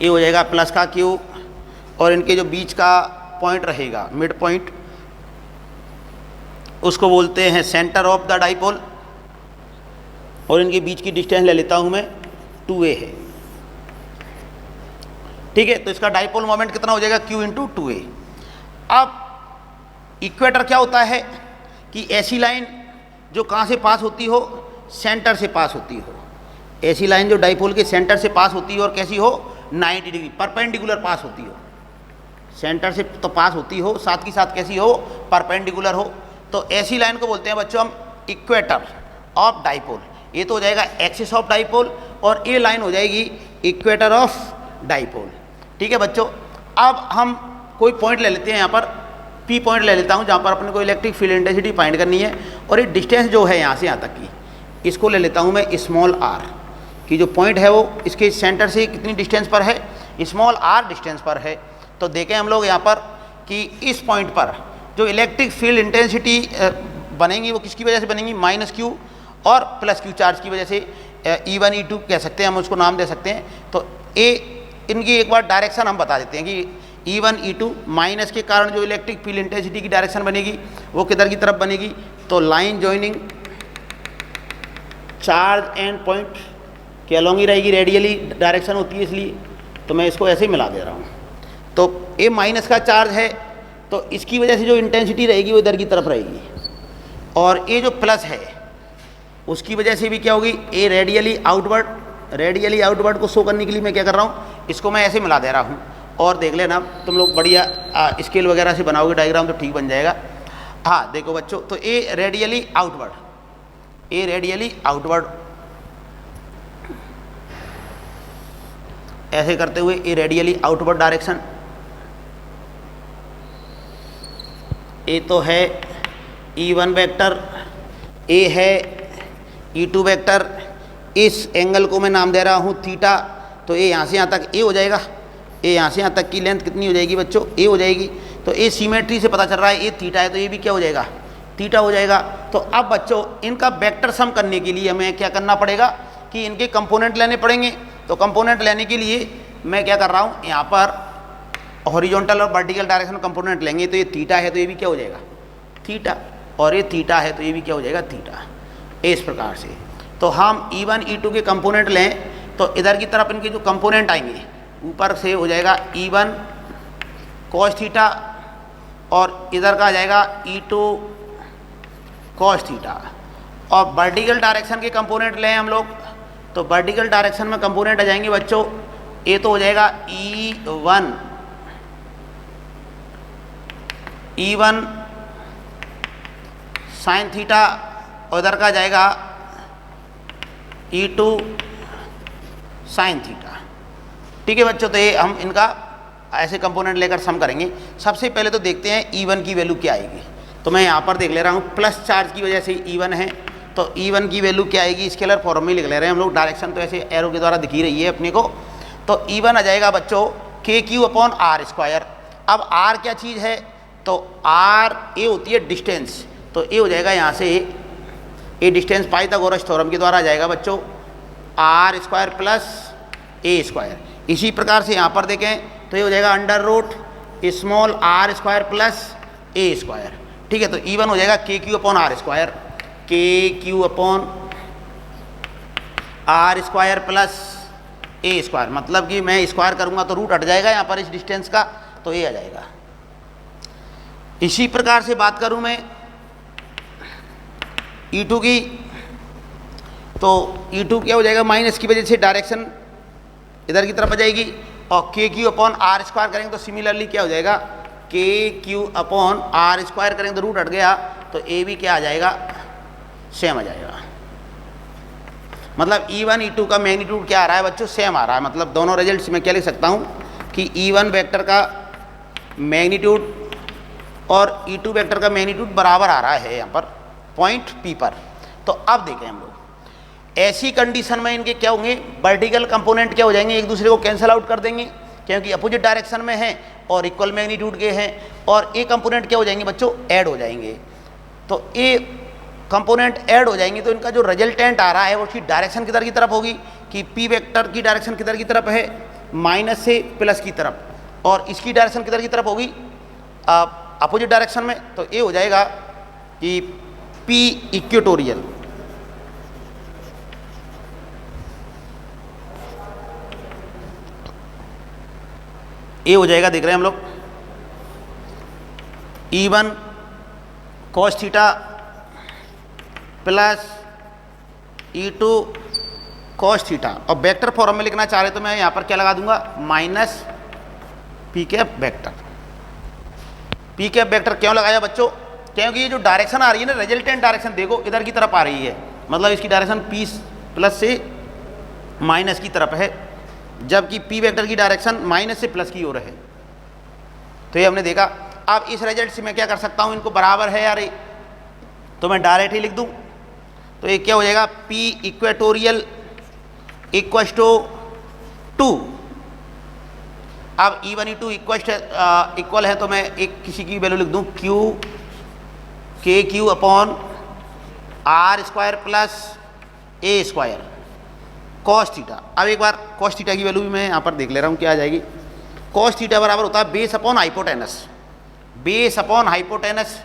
ये हो जाएगा प्लस का क्यू, और इनके जो बीच का पॉइंट रहेगा मिड पॉइंट, उसको बोलते हैं सेंटर ऑफ द डाइपोल, और इनके बीच की डिस्टेंस ले लेता हूँ मैं 2a है। ठीक है, तो इसका डाइपोल मोमेंट कितना हो जाएगा, q इंटू 2a। अब इक्वेटर क्या होता है कि ऐसी लाइन जो कहाँ से पास होती हो, सेंटर से पास होती हो। ऐसी लाइन जो डाइपोल के सेंटर से पास होती हो और कैसी हो, 90 डिग्री परपेंडिकुलर पास होती हो। सेंटर से तो पास होती हो, साथ की साथ कैसी हो, परपेंडिकुलर हो। तो ऐसी लाइन को बोलते हैं बच्चों हम इक्वेटर ऑफ डाइपोल। ये तो हो जाएगा एक्सिस ऑफ डाइपोल, और ये लाइन हो जाएगी इक्वेटर ऑफ डाइपोल। ठीक है बच्चों, अब हम कोई पॉइंट ले लेते हैं, यहाँ पर पी पॉइंट ले लेता हूँ जहाँ पर अपने को इलेक्ट्रिक फील्ड इंटेंसिटी फाइंड करनी है। और ये डिस्टेंस जो है यहाँ से यहाँ तक की, इसको ले लेता हूँ मैं स्मॉल आर की। जो पॉइंट है वो इसके सेंटर से कितनी डिस्टेंस पर है, स्मॉल आर डिस्टेंस पर है। तो देखें हम लोग यहाँ पर कि इस पॉइंट पर जो इलेक्ट्रिक फील्ड इंटेंसिटी बनेंगी वो किसकी वजह से बनेंगी, माइनस क्यू और प्लस क्यू चार्ज की वजह से। E1 E2 कह सकते हैं, हम उसको नाम दे सकते हैं। तो इनकी एक बार डायरेक्शन हम बता देते हैं कि E1 E2 माइनस के कारण जो इलेक्ट्रिक फील्ड इंटेंसिटी की डायरेक्शन बनेगी वो किधर की तरफ बनेगी, तो line joining charge and point के अलोंग ही रहेगी, रेडियली डायरेक्शन होती है इसलिए। तो मैं इसको ऐसे ही मिला दे रहा हूँ। तो ये माइनस का चार्ज है, तो इसकी वजह से जो इंटेंसिटी रहेगी वो इधर की तरफ रहेगी। और ये जो प्लस है उसकी वजह से भी क्या होगी, ए रेडियली आउटवर्ड को शो करने के लिए मैं क्या कर रहा हूँ, इसको मैं ऐसे मिला दे रहा हूँ। और देख लेना तुम लोग बढ़िया स्केल वगैरह से बनाओगे डायग्राम तो ठीक बन जाएगा। हाँ देखो बच्चों, तो ए रेडियली आउटवर्ड, ए रेडियली आउटवर्ड, ऐसे करते हुए ए रेडियली आउटवर्ड डायरेक्शन। ए तो है E1 वेक्टर, ए है E2 वेक्टर, इस एंगल को मैं नाम दे रहा हूँ थीटा, तो ए यहाँ से यहाँ तक ए हो जाएगा, ए यहाँ से यहाँ तक की लेंथ कितनी हो जाएगी बच्चों, ए हो जाएगी। तो ए सिमेट्री से पता चल रहा है ए थीटा है, तो ये भी क्या हो जाएगा, थीटा हो जाएगा। तो अब बच्चों इनका वेक्टर सम करने के लिए हमें क्या करना पड़ेगा कि इनके कंपोनेंट लेने पड़ेंगे। तो कंपोनेंट लेने के लिए मैं क्या कर रहा हूँ, यहाँ पर हॉरिजॉन्टल और वर्टिकल डायरेक्शन कंपोनेंट लेंगे। तो ये थीटा है तो ये भी क्या हो जाएगा, थीटा, और ये थीटा है तो ये भी क्या हो जाएगा, थीटा। इस प्रकार से तो हम E1 E2 के कंपोनेंट लें तो इधर की तरफ इनके जो कंपोनेंट आएंगे ऊपर से हो जाएगा E1 cos थीटा, और इधर का आ जाएगा E2 cos थीटा। और वर्टिकल डायरेक्शन के कंपोनेंट लें हम लोग, तो वर्टिकल डायरेक्शन में कंपोनेंट आ जाएंगे बच्चों, ये तो हो जाएगा E1 sin थीटा, और इधर का जाएगा E2 sin थीटा। ठीक है बच्चों, तो ये हम इनका ऐसे कंपोनेंट लेकर सम करेंगे। सबसे पहले तो देखते हैं E1 की वैल्यू क्या आएगी। तो मैं यहाँ पर देख ले रहा हूँ प्लस चार्ज की वजह से E1 है, तो E1 की वैल्यू क्या आएगी, स्केलर फॉर्म में लिख ले रहे हैं हम लोग, डायरेक्शन तो ऐसे एरो के द्वारा दिखी रही है अपने को। तो E1 आ जाएगा बच्चों KQ/r²। अब R क्या चीज़ है, तो R ये होती है डिस्टेंस, तो ये हो जाएगा यहाँ से ये डिस्टेंस पाइथागोरस थ्योरम के द्वारा आ जाएगा बच्चों r² + a²। इसी प्रकार से यहाँ पर देखें तो ये हो जाएगा √r² + a²। ठीक है, तो E1 हो जाएगा KQ/r², KQ/r² + a²। मतलब कि मैं स्क्वायर करूँगा तो रूट हट जाएगा यहाँ पर इस डिस्टेंस का, तो ये आ जाएगा। इसी प्रकार से बात करूँ मैं E2 की, तो E2 क्या हो जाएगा, माइनस की वजह से डायरेक्शन इधर की तरफ आ जाएगी, और KQ/r² करेंगे तो सिमिलरली क्या हो जाएगा, KQ/r² करेंगे तो रूट हट गया, तो ए भी क्या आ जाएगा, सेम आ जाएगा। मतलब E1 E2 का मैग्नीट्यूड क्या आ रहा है बच्चों, सेम आ रहा है। मतलब दोनों रिजल्ट्स में क्या लिख सकता हूँ कि E1 वेक्टर का मैग्नीट्यूड और E2 वेक्टर का मैग्नीट्यूड बराबर आ रहा है यहाँ पर पॉइंट P पर। तो अब देखें हम लोग, ऐसी कंडीशन में इनके क्या होंगे, वर्टिकल कंपोनेंट क्या हो जाएंगे, एक दूसरे को कैंसिल आउट कर देंगे क्योंकि अपोजिट डायरेक्शन में है और इक्वल मैग्नीट्यूड के हैं, और ए कंपोनेंट क्या हो जाएंगे बच्चों, ऐड हो जाएंगे। तो ए कंपोनेंट ऐड हो जाएंगे तो इनका जो रिजल्टेंट आ रहा है वो उसकी डायरेक्शन किधर की तरफ होगी, कि P वेक्टर की डायरेक्शन किधर की तरफ है, माइनस से प्लस की तरफ, और इसकी डायरेक्शन किधर की तरफ होगी, अपोजिट डायरेक्शन में। तो ये हो जाएगा कि P इक्वेटोरियल, ये हो जाएगा, देख रहे हैं हम लोग, E1 cos theta plus E2 cos theta. और वेक्टर फॉर्म में लिखना चाह रहे तो मैं यहाँ पर क्या लगा दूंगा, minus P vector. P vector क्यों लगाया बच्चों, क्योंकि ये जो डायरेक्शन आ रही है ना, रिजल्टेंट डायरेक्शन देखो इधर की तरफ आ रही है, मतलब इसकी डायरेक्शन P प्लस से माइनस की तरफ है, जबकि P वेक्टर की डायरेक्शन माइनस से प्लस की ओर है। तो ये हमने देखा। अब इस रिजल्ट से मैं क्या कर सकता हूँ, इनको बराबर है यार, तो मैं डायरेक्ट ही लिख दूँ। तो ये क्या हो जाएगा, P इक्वेटोरियल इक्वल टू, अब E1 E2 इक्वल है तो मैं एक किसी की वैल्यू लिख दूँ, KQ/r² + a² cos थीटा। अब एक बार cos थीटा की वैल्यू भी मैं यहाँ पर देख ले रहा हूँ क्या आ जाएगी। cos थीटा बराबर होता है base upon hypotenuse, base upon hypotenuse.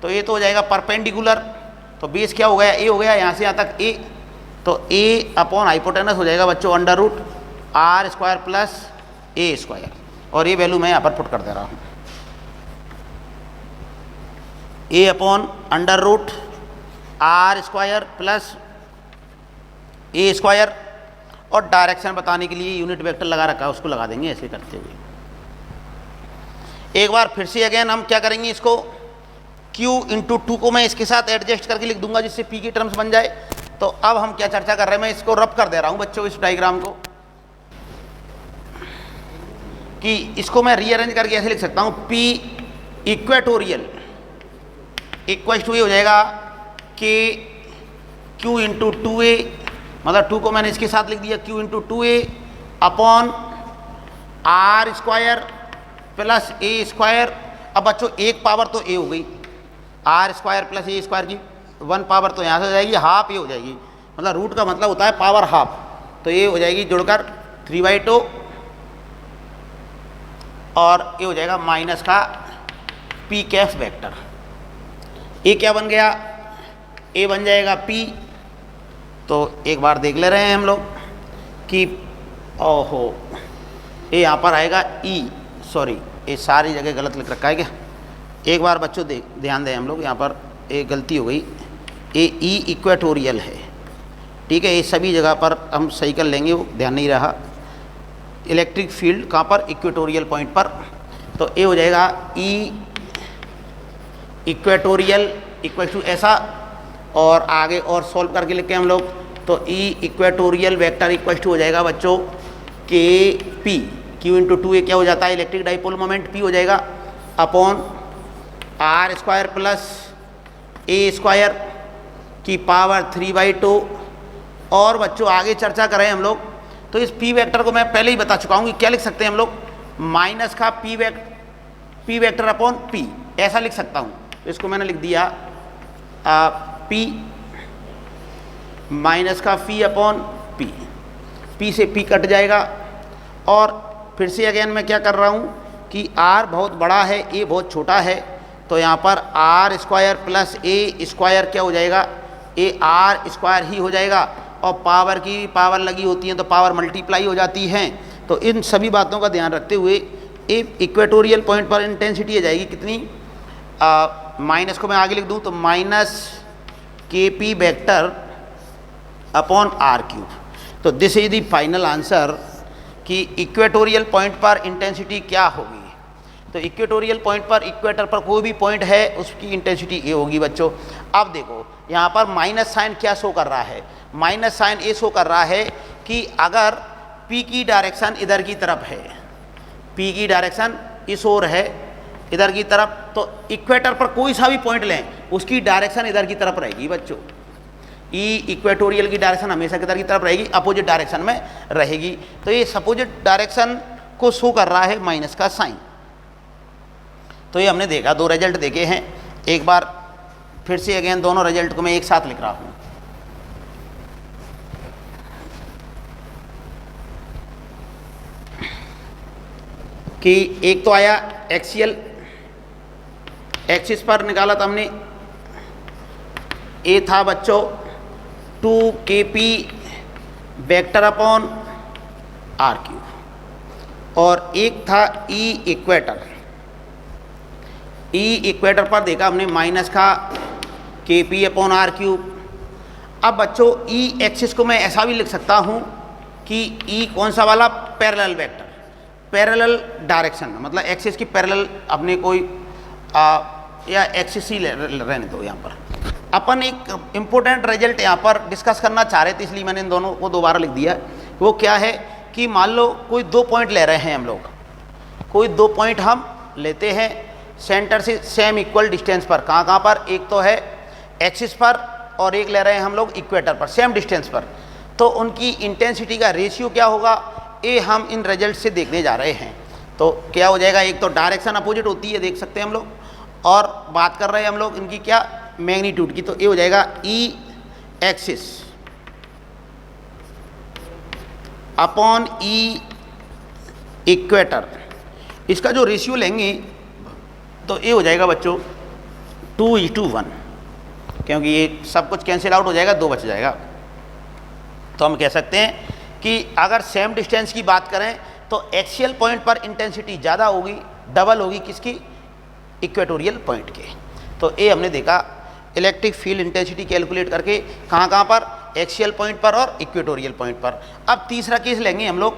तो ये तो हो जाएगा परपेंडिकुलर, तो बेस क्या हो गया, ए हो गया, यहाँ से यहाँ तक ए, तो ए अपॉन हाइपोटेनस हो जाएगा बच्चों √r² + a²। और ये वैल्यू मैं यहाँ पर पुट कर दे रहा हूँ, ए अपॉन √r² + a²। और डायरेक्शन बताने के लिए यूनिट वेक्टर लगा रखा है, उसको लगा देंगे ऐसे करते हुए। एक बार फिर से अगेन हम क्या करेंगे, इसको Q इंटू 2 को मैं इसके साथ एडजस्ट करके लिख दूंगा जिससे P की टर्म्स बन जाए। तो अब हम क्या चर्चा कर रहे हैं, मैं इसको रब कर दे रहा हूं बच्चों इस डायग्राम को, कि इसको मैं रीअरेंज करके ऐसे लिख सकता हूं, P इक्वेटोरियल इक्वल टू ये हो जाएगा कि Q इंटू 2a, मतलब 2 को मैंने इसके साथ लिख दिया Q into 2a upon R square plus A square. अब बच्चों एक पावर तो ए हो गई, R square plus A square की 1 पावर तो यहाँ से हो जाएगी, हाफ ये हो जाएगी, मतलब रूट का मतलब होता है पावर हाफ, तो ये हो जाएगी जुड़कर 3/2 और ये हो जाएगा माइनस का पी कैफ वेक्टर। ए क्या बन गया, ए बन जाएगा पी। तो एक बार देख ले रहे हैं हम लोग कि ओहो ये यहाँ पर आएगा ई, सॉरी ये सारी जगह गलत लिख रखा है क्या, एक बार बच्चों ध्यान दें हम लोग, यहाँ पर एक गलती हो गई, ए ई इक्वेटोरियल है, ठीक है, ये सभी जगह पर हम सही कर लेंगे, वो ध्यान नहीं रहा। इलेक्ट्रिक फील्ड कहाँ पर, इक्वेटोरियल पॉइंट पर, तो ये हो जाएगा ई इक्वेटोरियल इक्वल टू ऐसा, और आगे और सॉल्व करके लिखे हम लोग, तो ई इक्वेटोरियल वेक्टर इक्वल टू हो जाएगा बच्चों K P, Q into 2a क्या हो जाता है, इलेक्ट्रिक डाइपोल मोमेंट पी हो जाएगा upon R square plus A square की पावर 3/2। और बच्चों आगे चर्चा करें हम लोग, तो इस पी वेक्टर को मैं पहले ही बता चुका हूँ कि क्या लिख सकते हैं हम लोग, माइनस का पी वेक्टर अपॉन पी, ऐसा लिख सकता हूँ। तो इसको मैंने लिख दिया पी माइनस का पी अपॉन पी, पी से पी कट जाएगा। और फिर से अगेन मैं क्या कर रहा हूँ कि आर बहुत बड़ा है, ए बहुत छोटा है, तो यहाँ पर R square plus A square क्या हो जाएगा, ए आर स्क्वायर ही हो जाएगा, और पावर की पावर लगी होती है तो पावर मल्टीप्लाई हो जाती है। तो इन सभी बातों का ध्यान रखते हुए ए इक्वेटोरियल पॉइंट पर इंटेंसिटी आ जाएगी कितनी, माइनस को मैं आगे लिख दूँ तो minus k p vector upon are cube. तो this is the final answer कि इक्वेटोरियल पॉइंट पर इंटेंसिटी क्या होगी। तो इक्वेटोरियल पॉइंट पर, इक्वेटर पर कोई भी पॉइंट है उसकी इंटेंसिटी ए होगी बच्चों। अब देखो यहाँ पर माइनस साइन क्या शो कर रहा है, माइनस साइन ये शो कर रहा है कि अगर पी की डायरेक्शन इधर की तरफ है, पी की डायरेक्शन इस ओर है इधर की तरफ, तो इक्वेटर पर कोई सा भी पॉइंट लें उसकी डायरेक्शन इधर की तरफ रहेगी बच्चों। ई इक्वेटोरियल की डायरेक्शन हमेशा किधर की तरफ रहेगी, अपोजिट डायरेक्शन में रहेगी। तो ये अपोजिट डायरेक्शन को शो कर रहा है माइनस का साइन। तो ये हमने देखा, दो रिजल्ट देखे हैं, एक बार फिर से अगेन दोनों रिजल्ट को मैं एक साथ लिख रहा हूँ। कि एक तो आया एक्सियल, एक्सिस पर निकाला था हमने, ए था बच्चों 2kp vector upon are cube, और एक था ई इक्वेटर, ई इक्वेटर पर देखा हमने माइनस का kp अपॉन आर क्यूब। अब बच्चों ई एक्सिस को मैं ऐसा भी लिख सकता हूँ कि ई कौन सा वाला, पैरेलल वेक्टर, पैरेलल डायरेक्शन, मतलब एक्सिस की पैरेलल अपने कोई या एक्सिस ही रहने दो। यहाँ पर अपन एक इम्पोर्टेंट रिजल्ट यहाँ पर डिस्कस करना चाह रहे थे, इसलिए मैंने इन दोनों को दोबारा लिख दिया। वो क्या है कि मान लो कोई दो पॉइंट ले रहे हैं हम लोग, कोई दो पॉइंट हम लेते हैं सेंटर से सेम इक्वल डिस्टेंस पर, कहाँ कहाँ पर, एक तो है एक्सिस पर और एक ले रहे हैं हम लोग इक्वेटर पर, सेम डिस्टेंस पर। तो उनकी इंटेंसिटी का रेशियो क्या होगा, ये हम इन रिजल्ट से देखने जा रहे हैं। तो क्या हो जाएगा, एक तो डायरेक्शन अपोजिट होती है, देख सकते हैं हम लोग, और बात कर रहे हैं हम लोग इनकी क्या, मैग्नीट्यूड की। तो ये हो जाएगा ई एक्सिस अपॉन ई इक्वेटर, इसका जो रेशियो लेंगे तो ये हो जाएगा बच्चों 2:1, क्योंकि ये सब कुछ कैंसिल आउट हो जाएगा, 2 बच जाएगा। तो हम कह सकते हैं कि अगर सेम डिस्टेंस की बात करें तो एक्सियल पॉइंट पर इंटेंसिटी ज़्यादा होगी, डबल होगी किसकी, इक्वेटोरियल पॉइंट के। तो ये हमने देखा इलेक्ट्रिक फील्ड इंटेंसिटी कैलकुलेट करके, कहाँ कहाँ पर, एक्सियल पॉइंट पर और इक्वेटोरियल पॉइंट पर। अब तीसरा केस लेंगे हम लोग,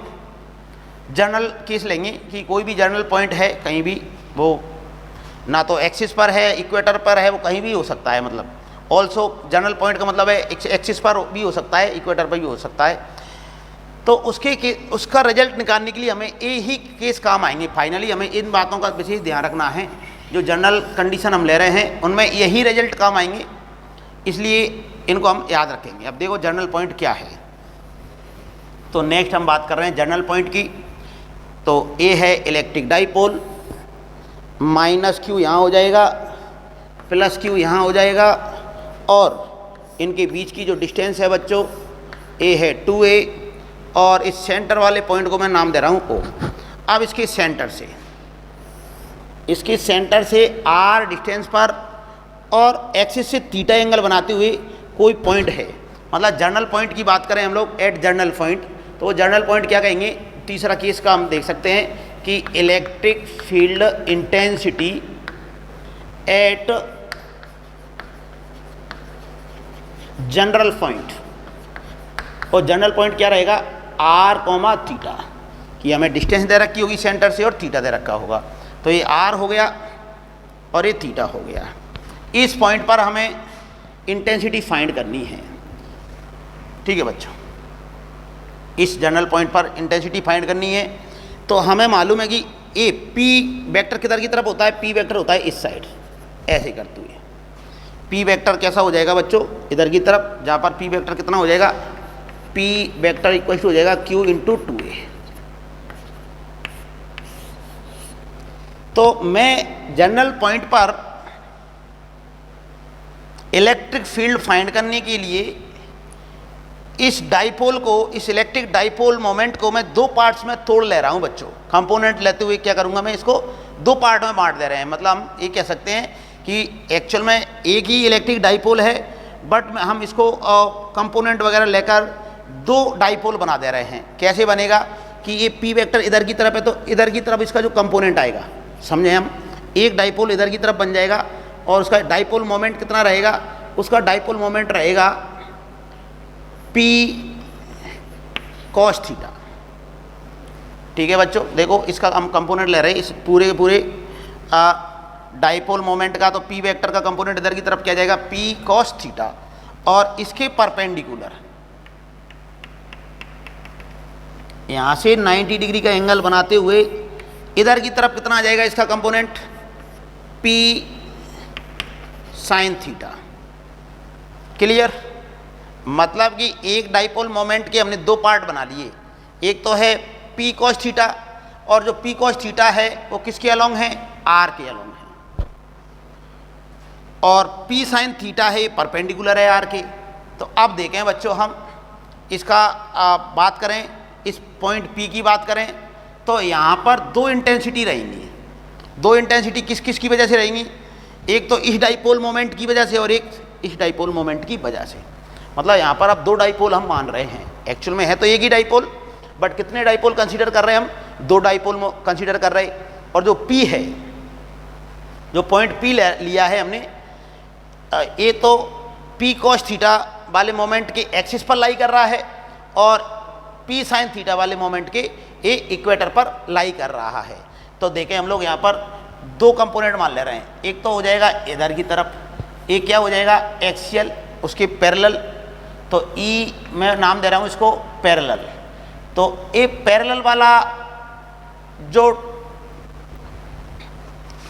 जनरल केस लेंगे कि कोई भी जनरल पॉइंट है कहीं भी, वो ना तो एक्सिस पर है, इक्वेटर पर है, वो कहीं भी हो सकता है। मतलब ऑल्सो जनरल पॉइंट का मतलब है एक्सिस पर भी हो सकता है, इक्वेटर पर भी हो सकता है। तो उसका रिजल्ट निकालने के लिए हमें यही केस काम आएंगे। फाइनली हमें इन बातों का विशेष ध्यान रखना है, जो जनरल कंडीशन हम ले रहे हैं उनमें यही रिजल्ट काम आएंगे, इसलिए इनको हम याद रखेंगे। अब देखो जनरल पॉइंट क्या है। तो नेक्स्ट हम बात कर रहे हैं जनरल पॉइंट की। तो ए है इलेक्ट्रिक डाइपोल, माइनस क्यू यहाँ हो जाएगा, प्लस क्यू यहाँ हो जाएगा, और इनके बीच की जो डिस्टेंस है बच्चों ए है 2a, और इस सेंटर वाले पॉइंट को मैं नाम दे रहा हूँ O। अब इसके सेंटर से R डिस्टेंस पर और एक्सिस से थीटा एंगल बनाते हुए कोई पॉइंट है, मतलब जर्नल पॉइंट की बात करें हम लोग एट जर्नल पॉइंट, तो वो जर्नल पॉइंट क्या कहेंगे। तीसरा केस का हम देख सकते हैं कि electric field intensity at general point, और जनरल पॉइंट क्या रहेगा R, थीटा, कि हमें डिस्टेंस दे रखी होगी सेंटर से और थीटा दे रखा होगा। तो ये R हो गया और ये थीटा हो गया। इस पॉइंट पर हमें इंटेंसिटी फाइंड करनी है, ठीक है बच्चों। इस जनरल पॉइंट पर इंटेंसिटी फाइंड करनी है। तो हमें मालूम है कि ए P वेक्टर किधर की तरफ होता है, P वेक्टर होता है इस साइड, ऐसे करते हुए। P वेक्टर कैसा हो जाएगा बच्चों, इधर की तरफ, जहाँ पर P वेक्टर कितना हो जाएगा, P वेक्टर इक्वल टू हो जाएगा Q इंटू 2a। तो मैं जनरल पॉइंट पर इलेक्ट्रिक फील्ड फाइंड करने के लिए इस डाइपोल को, इस इलेक्ट्रिक डाइपोल मोमेंट को मैं दो पार्ट्स में तोड़ ले रहा हूं बच्चों। कंपोनेंट लेते हुए क्या करूंगा, मैं इसको दो पार्ट में बांट दे रहे हैं। मतलब हम ये कह सकते हैं कि एक्चुअल में एक ही इलेक्ट्रिक डाइपोल है, बट हम इसको कंपोनेंट वगैरह लेकर दो डाइपोल बना दे रहे हैं। कैसे बनेगा कि ये P वेक्टर इधर की तरफ है, तो इधर की तरफ इसका जो कंपोनेंट आएगा, समझे हम, एक डाइपोल इधर की तरफ बन जाएगा और उसका डाइपोल मोमेंट कितना रहेगा, उसका डाइपोल मोमेंट रहेगा P cos थीटा। ठीक है बच्चों, देखो इसका हम कंपोनेंट ले रहे हैं इस पूरे के पूरे डाइपोल मोमेंट का। तो P वेक्टर का कंपोनेंट इधर की तरफ क्या जाएगा, P cos थीटा, और इसके परपेंडिकुलर यहाँ से 90 डिग्री का एंगल बनाते हुए इधर की तरफ कितना आ जाएगा इसका component, P sin theta. Clear, मतलब कि एक डाइपोल मोमेंट के हमने दो पार्ट बना लिए, एक तो है P cos थीटा, और जो P cos थीटा है वो किसके अलोंग है, R के अलोंग है, और P sin थीटा है परपेंडिकुलर है R के। तो अब देखें बच्चों, हम इसका बात करें, इस पॉइंट P की बात करें, तो यहाँ पर दो इंटेंसिटी रहेंगी। दो इंटेंसिटी किस किस की वजह से रहेंगी, एक तो इस डाइपोल मोमेंट की वजह से और एक इस डाइपोल मोमेंट की वजह से। मतलब यहाँ पर अब दो डाइपोल हम मान रहे हैं, एक्चुअल में है तो एक ही डाइपोल, बट कितने डाइपोल कंसीडर कर रहे हैं हम, दो डाइपोल कंसीडर कर रहे हैं। और जो P है, जो पॉइंट P लिया है हमने, ये तो P cos थीटा वाले मोमेंट के एक्सिस पर लाई कर रहा है, और P sin थीटा वाले मोमेंट के ये इक्वेटर पर लाई कर रहा है। तो देखें हम लोग यहाँ पर दो कंपोनेंट मान ले रहे हैं, एक तो हो जाएगा इधर की तरफ, एक क्या हो जाएगा एक्सियल, उसके पैरेलल। तो E मैं नाम दे रहा हूँ इसको पैरेलल। तो ये पैरेलल वाला जो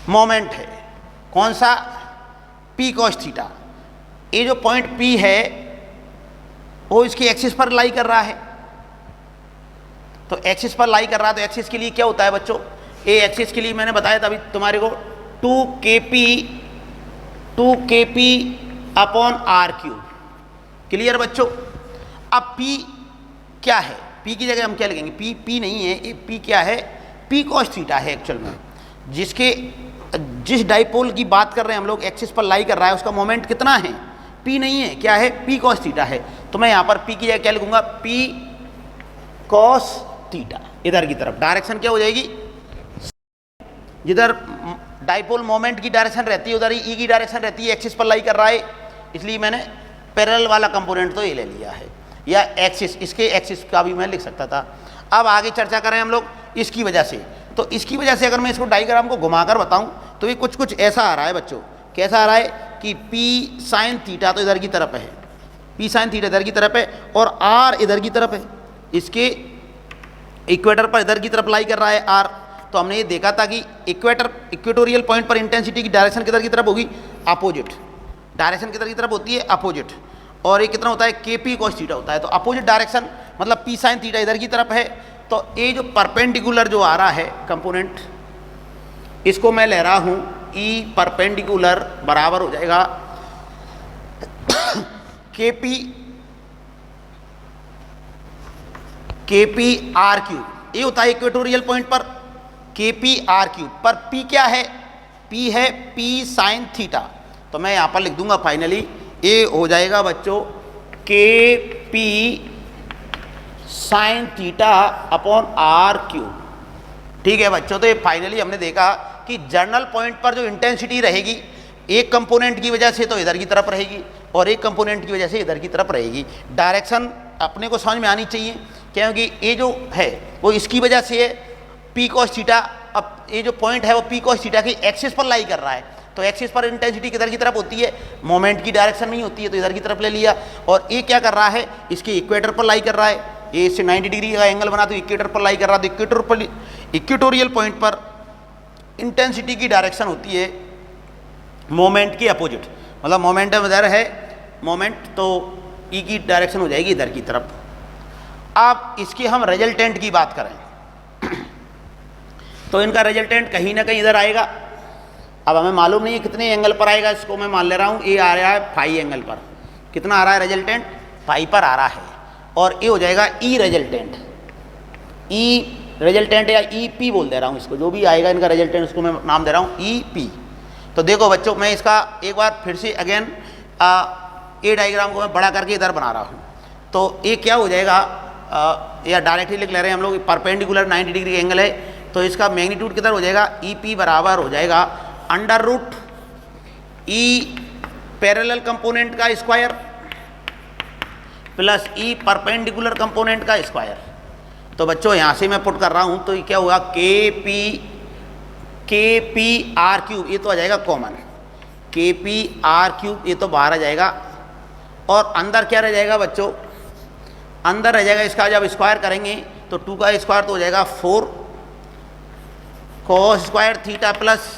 मोमेंट है कौन सा, P cos थीटा, ये जो पॉइंट P है वो इसकी एक्सिस पर लाई कर रहा है। तो एक्सिस पर लाई कर रहा है, तो एक्सिस के लिए क्या होता है बच्चों, ए एक्सिस के लिए मैंने बताया था अभी तुम्हारे को 2kp upon are cube. Clear बच्चों। अब P क्या है, P की जगह हम क्या लिखेंगे, P नहीं है, ये P क्या है, P cos थीटा है एक्चुअल में। जिस डाइपोल की बात कर रहे हैं हम लोग, एक्सिस पर लाई कर रहा है, उसका मोमेंट कितना है, P नहीं है, क्या है, P cos थीटा है। तो मैं यहाँ पर P की जगह क्या लिखूंगा, P cos थीटा। इधर की तरफ डायरेक्शन क्या हो जाएगी, जिधर डाइपोल मोमेंट की डायरेक्शन रहती है उधर ही E की डायरेक्शन रहती है, एक्सिस पर लाई कर रहा है, इसलिए मैंने पैरेलल वाला कंपोनेंट तो ये ले लिया है, या एक्सिस, इसके एक्सिस का भी मैं लिख सकता था। अब आगे चर्चा करें हम लोग इसकी वजह से। तो इसकी वजह से अगर मैं इसको डायग्राम को घुमाकर बताऊं तो ये कुछ कुछ ऐसा आ रहा है बच्चों। कैसा आ रहा है कि पी साइन थीटा तो इधर की तरफ है, पी साइन थीटा इधर की तरफ है और आर इधर की तरफ है, इसके इक्वेटर पर इधर की तरफ लाई कर रहा है आर। तो हमने ये देखा था कि इक्वेटोरियल पॉइंट पर इंटेंसिटी की डायरेक्शन किधर की तरफ होगी, अपोजिट। डायरेक्शन किधर की तरफ होती है, अपोजिट। और ये कितना होता है, के पी कॉस थीटा होता है। तो अपोजिट डायरेक्शन मतलब पी साइन थीटा इधर की तरफ है। तो ये जो परपेंडिकुलर जो आ रहा है कंपोनेंट, इसको मैं ले रहा हूँ ई परपेंडिकुलर बराबर हो जाएगा के पी आर क्यूब। ये होता है इक्वेटोरियल पॉइंट पर के पी आर क्यूब। पर पी क्या है, पी है पी साइन थीटा। तो मैं यहाँ पर लिख दूंगा फाइनली ये हो जाएगा बच्चों K P sine theta upon are cube. ठीक है बच्चों, तो ये फाइनली हमने देखा कि जर्नल पॉइंट पर जो इंटेंसिटी रहेगी एक कंपोनेंट की वजह से तो इधर की तरफ रहेगी और एक कंपोनेंट की वजह से इधर की तरफ रहेगी। डायरेक्शन अपने को समझ में आनी चाहिए, क्योंकि ये जो है वो इसकी वजह से है पी कॉस थीटा। अब ये जो पॉइंट है वो पी कॉस थीटा की एक्सिस पर लाई कर रहा है, तो एक्सिस पर इंटेंसिटी किधर की तरफ होती है, मोमेंट की डायरेक्शन नहीं होती है, तो इधर की तरफ ले लिया। और ये क्या कर रहा है, इसके इक्वेटर पर लाई कर रहा है, ये इससे 90 डिग्री का एंगल बना तो इक्वेटर पर लाई कर रहा है। तो इक्वेटोरियल पॉइंट पर इंटेंसिटी की डायरेक्शन होती है मोमेंट के अपोजिट, मतलब मोमेंटम इधर है मोमेंट, तो ई की डायरेक्शन हो जाएगी इधर की तरफ। अब इसकी हम रिजल्टेंट की बात करें तो इनका रिजल्टेंट कहीं ना कहीं इधर आएगा। अब हमें मालूम नहीं है कितने एंगल पर आएगा, इसको मैं मान ले रहा हूँ ये आ रहा है फाई एंगल पर। कितना आ रहा है रिजल्टेंट, फाई पर आ रहा है। और ये हो जाएगा ई रिजल्टेंट, ई रिजल्टेंट या ई पी बोल दे रहा हूँ इसको, जो भी आएगा इनका रिजल्टेंट उसको मैं नाम दे रहा हूँ ई पी। तो देखो बच्चों, मैं इसका एक बार फिर से अगेन ए डायग्राम को मैं बड़ा करके इधर बना रहा हूँ। तो ये क्या हो जाएगा, या डायरेक्टली लिख ले रहे हैं हम लोग, परपेंडिकुलर 90 डिग्री एंगल है, तो इसका मैग्नीट्यूड किधर हो जाएगा, ई पी बराबर हो जाएगा under root E parallel component का square plus E perpendicular component का स्क्वायर। तो बच्चों यहाँ से मैं पुट कर रहा हूँ, तो ये क्या होगा, के पी आर क्यूब, ये तो आ जाएगा कॉमन, के पी आर क्यूब ये तो बाहर आ जाएगा। और अंदर क्या रह जाएगा बच्चों, अंदर रह जाएगा इसका जब स्क्वायर करेंगे तो 2 का स्क्वायर तो हो जाएगा 4 कॉस स्क्वायर थीटा प्लस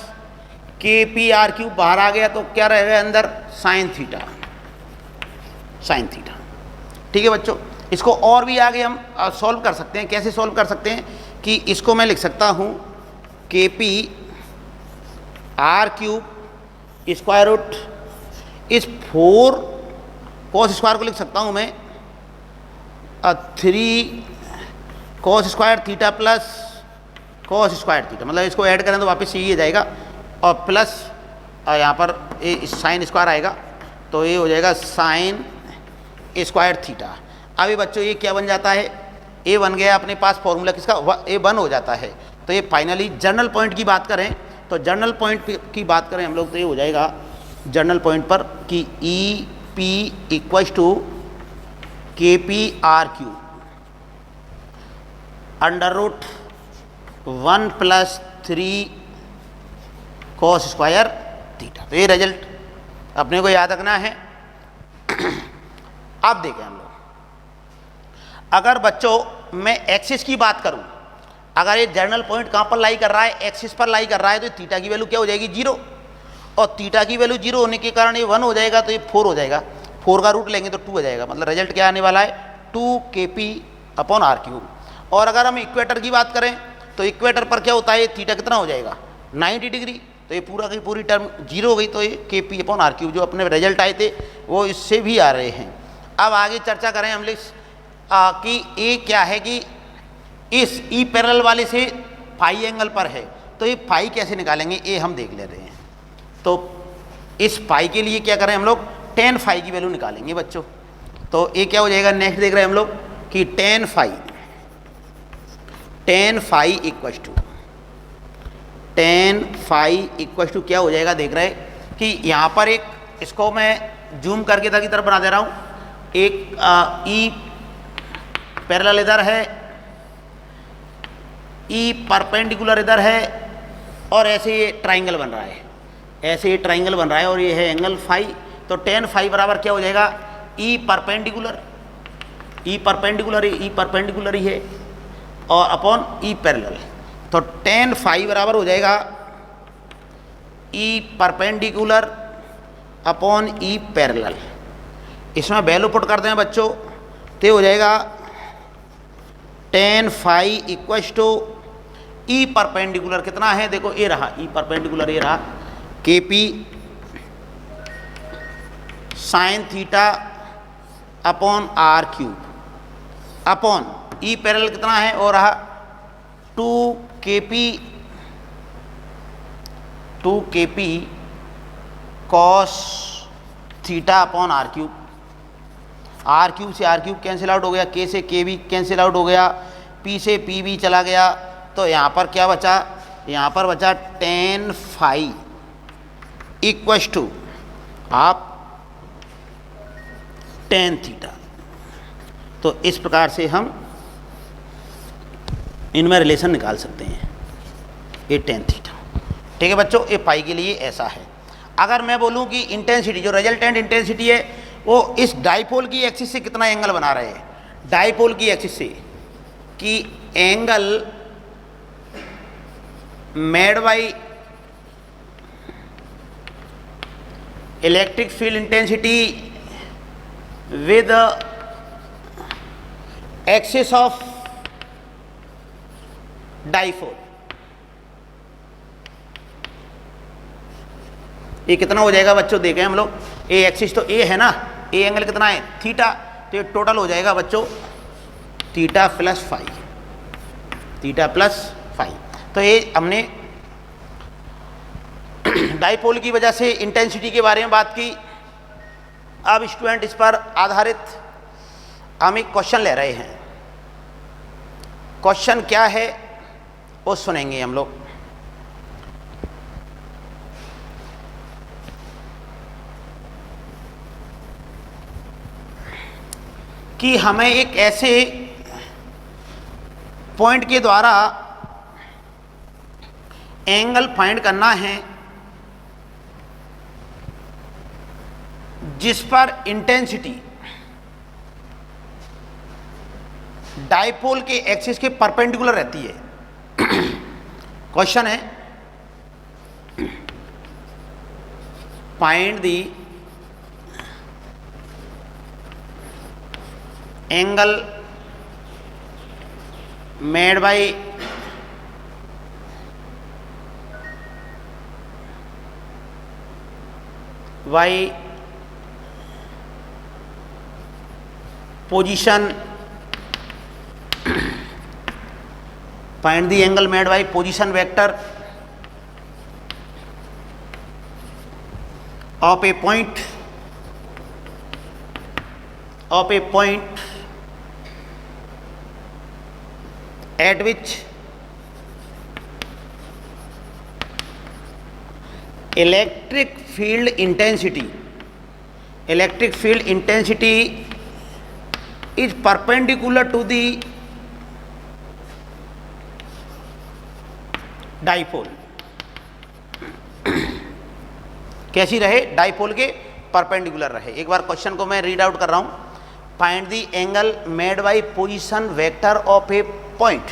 के पी आर क्यूब बाहर आ गया, तो क्या रहेगा अंदर, साइन थीटा, साइन थीटा। ठीक है बच्चों, इसको और भी आगे हम सॉल्व कर सकते हैं। कैसे सॉल्व कर सकते हैं कि इसको मैं लिख सकता हूँ K P R cube square root इस 4 कॉस स्क्वायर को लिख सकता हूँ मैं 3 cos square theta plus cos square theta, मतलब इसको ऐड करें तो वापस यही आ जाएगा, और प्लस यहाँ पर ये साइन स्क्वायर आएगा, तो ये हो जाएगा साइन स्क्वायर थीटा। अभी बच्चों ये क्या बन जाता है, ए बन गया अपने पास फॉर्मूला किसका, A1 हो जाता है। तो ये फाइनली जर्नल पॉइंट की बात करें तो जर्नल पॉइंट की बात करें हम लोग, तो ये हो जाएगा जर्नल पॉइंट पर कि E P equals to K P R Q under root 1 + 3 cos square theta. तो ये रिजल्ट अपने को याद रखना है। अब देखें हम लोग, अगर बच्चों मैं एक्सिस की बात करूं, अगर ये जर्नल पॉइंट कहाँ पर लाई कर रहा है, एक्सिस पर लाई कर रहा है, तो थीटा की वैल्यू क्या हो जाएगी, 0। और थीटा की वैल्यू 0 होने के कारण ये 1 हो जाएगा, तो ये 4 हो जाएगा। 4 का रूट लेंगे तो 2 हो जाएगा, मतलब रिजल्ट क्या आने वाला है, 2 kp/r³। और अगर हम इक्वेटर की बात करें तो इक्वेटर पर क्या होता है, थीटा कितना हो जाएगा, 90 डिग्री। तो ये पूरा की पूरी टर्म 0 हो गई, तो ये kp/r³ जो अपने रिजल्ट आए थे वो इससे भी आ रहे हैं। अब आगे चर्चा करें हम लोग कि ये क्या है कि इस ई पैरेलल वाले से फाई एंगल पर है, तो ये फाई कैसे निकालेंगे ये हम देख ले रहे हैं। तो इस फाई के लिए क्या करें हम लोग, tan फाई की वैल्यू निकालेंगे बच्चों। तो ये क्या हो जाएगा, नेक्स्ट देख रहे हैं हम लोग कि tan फाई इक्वल टू क्या हो जाएगा, देख रहे हैं कि यहाँ पर एक, इसको मैं जूम करके इधर की तरफ बना दे रहा हूँ, एक ई पैरेलल इधर है, ई परपेंडिकुलर इधर है, और ऐसे ये ट्राइंगल बन रहा है, ऐसे ये ट्राइंगल बन रहा है और ये है एंगल फाई। तो टेन फाई बराबर क्या हो जाएगा, E perpendicular, E perpendicular, E perpendicular ही है और अपॉन ई पैरेलल। तो टेन फाई बराबर हो जाएगा E perpendicular upon E parallel. इसमें वैल्यू पुट करते हैं बच्चों, तो हो जाएगा tan phi equals to E perpendicular कितना है, देखो ये रहा ई परपेंडिकुलर, ये रहा K P sine theta upon are cube upon E parallel कितना है, और रहा two K P cos theta upon are cube. R cube से आर क्यूब कैंसिल आउट हो गया, के से के भी कैंसिल आउट हो गया, पी से पी भी चला गया। तो यहाँ पर क्या बचा, यहाँ पर बचा टेन फाई इक्वल्स टू आप टेन थीटा। तो इस प्रकार से हम इनमें रिलेशन निकाल सकते हैं, ये टेन थीटा। ठीक है बच्चों, ये पाई के लिए ऐसा है। अगर मैं बोलूं कि इंटेंसिटी जो रिजल्टेंट इंटेंसिटी है वो इस डाइपोल की एक्सिस से कितना एंगल बना रहे हैं, डाइपोल की एक्सिस से कि angle made by electric field intensity with axis of dipole, ये कितना हो जाएगा बच्चों, देखें हम लोग, ए एक्सिस तो ए है ना, ए एंगल कितना है थीटा, तो ये टोटल हो जाएगा बच्चों theta plus phi, theta plus phi. तो ये हमने डाइपोल की वजह से इंटेंसिटी के बारे में बात की। अब स्टूडेंट इस पर आधारित हम एक क्वेश्चन ले रहे हैं। क्वेश्चन क्या है वो सुनेंगे हम लोग। कि हमें एक ऐसे पॉइंट के द्वारा एंगल फाइंड करना है जिस पर इंटेंसिटी डाइपोल के एक्सिस के परपेंडिकुलर रहती है। क्वेश्चन है find the angle made by position, find the angle made by position vector of a point at which electric field intensity is perpendicular to the dipole। कैसी रहे, डाइपोल के परपेंडिकुलर रहे। एक बार क्वेश्चन को मैं रीड आउट कर रहा हूं। Find the angle made by position vector of a point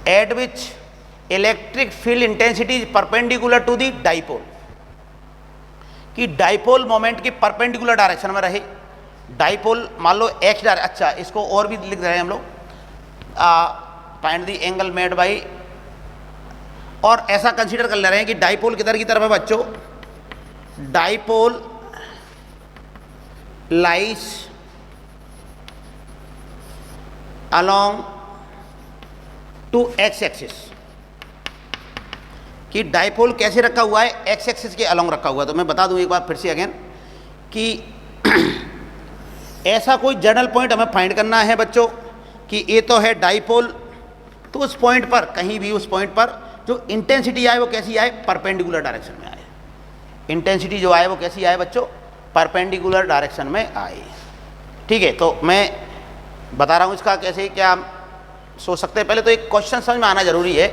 at which electric field intensity is perpendicular to the dipole. कि डाइपोल मोमेंट के परपेंडिकुलर डायरेक्शन में रहे। डाइपोल मान लो एक्स डायरेक्शन, अच्छा इसको और भी लिख रहे हैं हम लोग, find the angle made bye, और ऐसा कंसीडर कर ले रहे हैं कि डाइपोल किधर की तरफ है बच्चों, dipole lies along to X axis. कि डाइपोल कैसे रखा हुआ है, एक्स एक्सिस के अलोंग रखा हुआ है। तो मैं बता दूं एक बार फिर से अगेन कि ऐसा कोई जनरल पॉइंट हमें फाइंड करना है बच्चों कि ये तो है डाइपोल, तो उस पॉइंट पर कहीं भी उस पॉइंट पर जो इंटेंसिटी आए वो कैसी आए, परपेंडिकुलर डायरेक्शन में आए। इंटेंसिटी जो आए वो कैसी आए बच्चों, परपेंडिकुलर डायरेक्शन में आए। ठीक है, तो मैं बता रहा हूँ इसका कैसे क्या सोच सकते हैं। पहले तो एक क्वेश्चन समझ में आना जरूरी है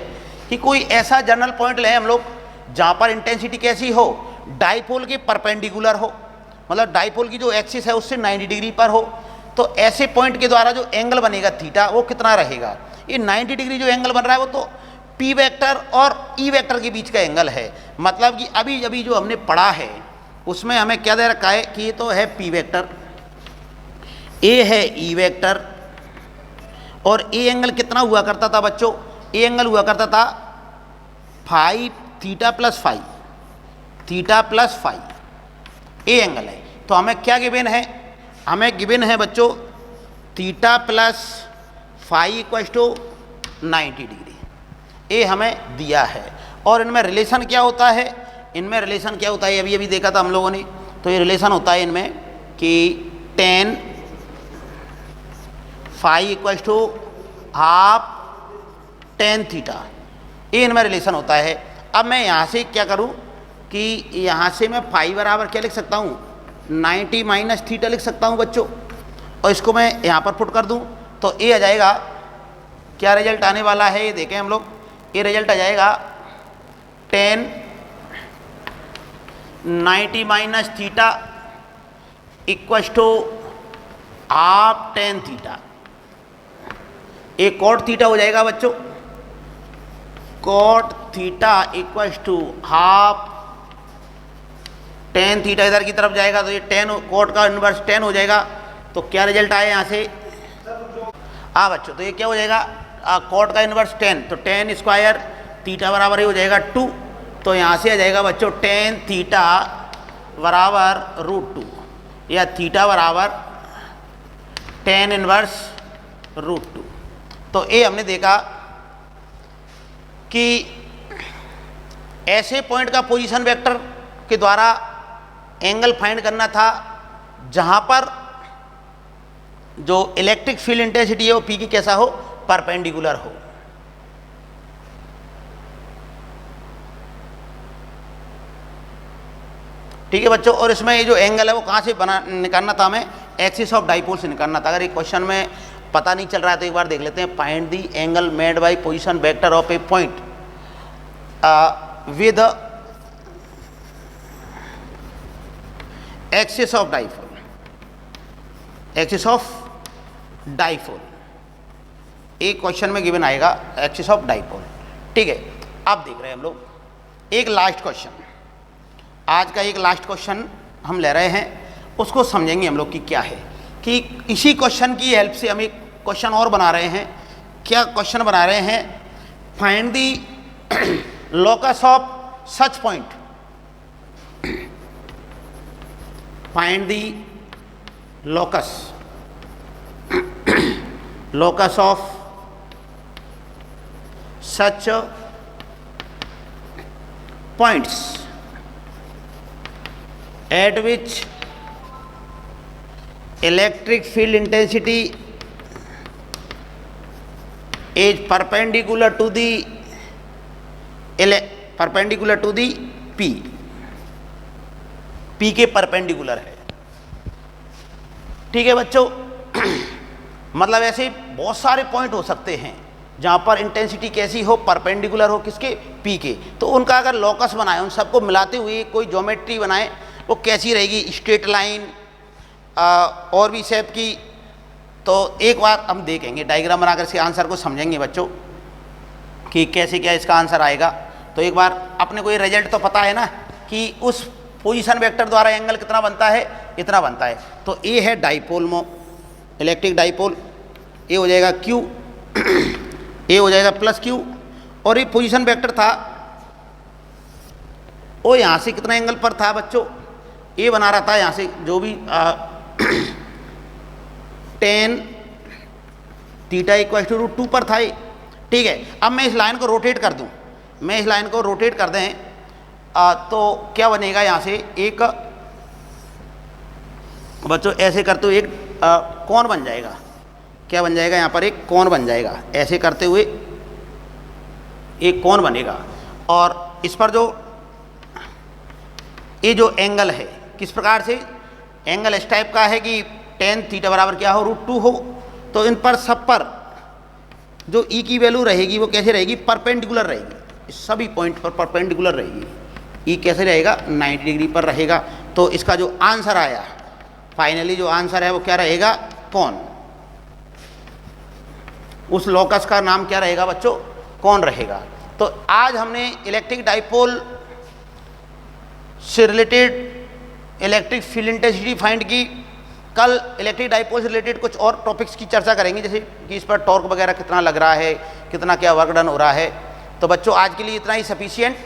कि कोई ऐसा जनरल पॉइंट लें हम लोग जहाँ पर इंटेंसिटी कैसी हो, डाइपोल के परपेंडिकुलर हो, मतलब डाइपोल की जो एक्सिस है उससे 90 डिग्री पर हो। तो ऐसे पॉइंट के द्वारा जो एंगल बनेगा थीटा वो कितना रहेगा, ये 90 डिग्री जो एंगल बन रहा है वो तो पी वेक्टर और ई वेक्टर के बीच का एंगल है। मतलब कि अभी अभी जो हमने पढ़ा है उसमें हमें क्या दे रखा है कि ये तो है पी वेक्टर, ए है ई वेक्टर, और ए एंगल कितना हुआ करता था बच्चों, ए एंगल हुआ करता था five theta plus five, theta plus five A angle है। तो हमें क्या गिवन है, हमें गिवन है बच्चों theta plus five equal to 90 degree, ए हमें दिया है। और इनमें रिलेशन क्या होता है, इनमें रिलेशन क्या होता है अभी अभी देखा था हम लोगों ने। तो ये रिलेशन होता है इनमें कि tan phi equal to half tan theta, ये इनमें रिलेशन होता है। अब मैं यहाँ से क्या करूँ कि यहाँ से मैं फाइव बराबर क्या लिख सकता हूँ 90 माइनस थीटा लिख सकता हूँ बच्चों, और इसको मैं यहाँ पर पुट कर दूँ तो ये आ जाएगा, क्या रिजल्ट आने वाला है ये देखें हम लोग, ये रिजल्ट आ जाएगा 10 90 minus theta equals to half tan theta, एक कॉट थीटा हो जाएगा बच्चों, cot theta equals to half tan theta, इधर की तरफ जाएगा तो ये टेन कॉट का इन्वर्स 10 हो जाएगा। तो क्या रिजल्ट आया यहाँ से, हाँ बच्चों, तो ये क्या हो जाएगा कॉट का इन्वर्स 10, तो 10 स्क्वायर थीटा बराबर ही हो जाएगा 2। तो यहाँ से आ जाएगा बच्चों 10 थीटा बराबर √2, या थीटा बराबर 10 इन्वर्स √2। तो ये हमने देखा कि ऐसे पॉइंट का पोजीशन वेक्टर के द्वारा एंगल फाइंड करना था जहाँ पर जो इलेक्ट्रिक फील्ड इंटेंसिटी है वो पी की कैसा हो, परपेंडिकुलर हो। ठीक है बच्चों, और इसमें ये जो एंगल है वो कहाँ से निकालना था हमें, एक्सिस ऑफ डाइपोल से निकालना था। अगर ये क्वेश्चन में पता नहीं चल रहा है तो एक बार देख लेते हैं। Find the angle made by position vector of a point with axis of dipole, axis of dipole, एक क्वेश्चन में गिवन आएगा एक्सिस ऑफ डाइपोल। ठीक है, अब देख रहे हैं हम लोग एक लास्ट क्वेश्चन, आज का एक लास्ट क्वेश्चन हम ले रहे हैं, उसको समझेंगे हम लोग कि क्या है। कि इसी क्वेश्चन की हेल्प से हम एक क्वेश्चन और बना रहे हैं। क्या क्वेश्चन बना रहे हैं, find the locus of such point, find the locus, locus of such points at which electric field intensity is perpendicular to the P के परपेंडिकुलर है। ठीक है बच्चों, मतलब ऐसे बहुत सारे पॉइंट हो सकते हैं जहाँ पर इंटेंसिटी कैसी हो, परपेंडिकुलर हो किसके, पी के। तो उनका अगर लॉकस बनाए, उन सबको मिलाते हुए कोई ज्योमेट्री बनाए, वो कैसी रहेगी, स्ट्रेट लाइन और भी शेप की। तो एक बार हम देखेंगे डायग्राम बनाकर इसके आंसर को समझेंगे बच्चों कि कैसे क्या इसका आंसर आएगा। तो एक बार अपने को ये रिजल्ट तो पता है ना कि उस पोजीशन वेक्टर द्वारा एंगल कितना बनता है, इतना बनता है। तो ए है डाइपोल में इलेक्ट्रिक डाइपोल, ये हो जाएगा Q, ये हो जाएगा प्लस Q, और ये पोजीशन वेक्टर था वो यहाँ से कितना एंगल पर था बच्चों, ये बना रहा था यहाँ से जो भी 10 थीटा इक्वल टू √2 पर था ये। ठीक है, अब मैं इस लाइन को रोटेट कर दूँ, मैं इस लाइन को रोटेट कर दें तो क्या बनेगा, यहाँ से एक बच्चों ऐसे करते हुए एक कौन बन जाएगा, क्या बन जाएगा, यहाँ पर एक कौन बन जाएगा, ऐसे करते हुए एक कौन बनेगा। और इस पर जो ये जो एंगल है किस प्रकार से, एंगल इस टाइप का है कि tan थीटा बराबर क्या हो, √2 हो। तो इन पर सब पर जो E की वैल्यू रहेगी वो कैसे रहेगी, परपेंडिकुलर रहेगी। सभी पॉइंट पर परपेंडिकुलर रहेगी। ई कैसे रहेगा? 90 डिग्री पर रहेगा। तो इसका जो आंसर आया, फाइनली जो आंसर है वो क्या रहेगा? कौन। उस लोकस का नाम क्या रहेगा बच्चों? कौन रहेगा। तो आज हमने इलेक्ट्रिक डाइपोल से related electric field intensity find की। कल इलेक्ट्रिक डाइपोल से रिलेटेड कुछ और टॉपिक्स की चर्चा करेंगे, जैसे कि इस पर टॉर्क वगैरह कितना लग रहा है, कितना क्या वर्क डन हो रहा है। तो बच्चों आज के लिए इतना ही सफिशिएंट,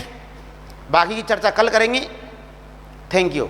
बाकी की चर्चा कल करेंगे। Thank you.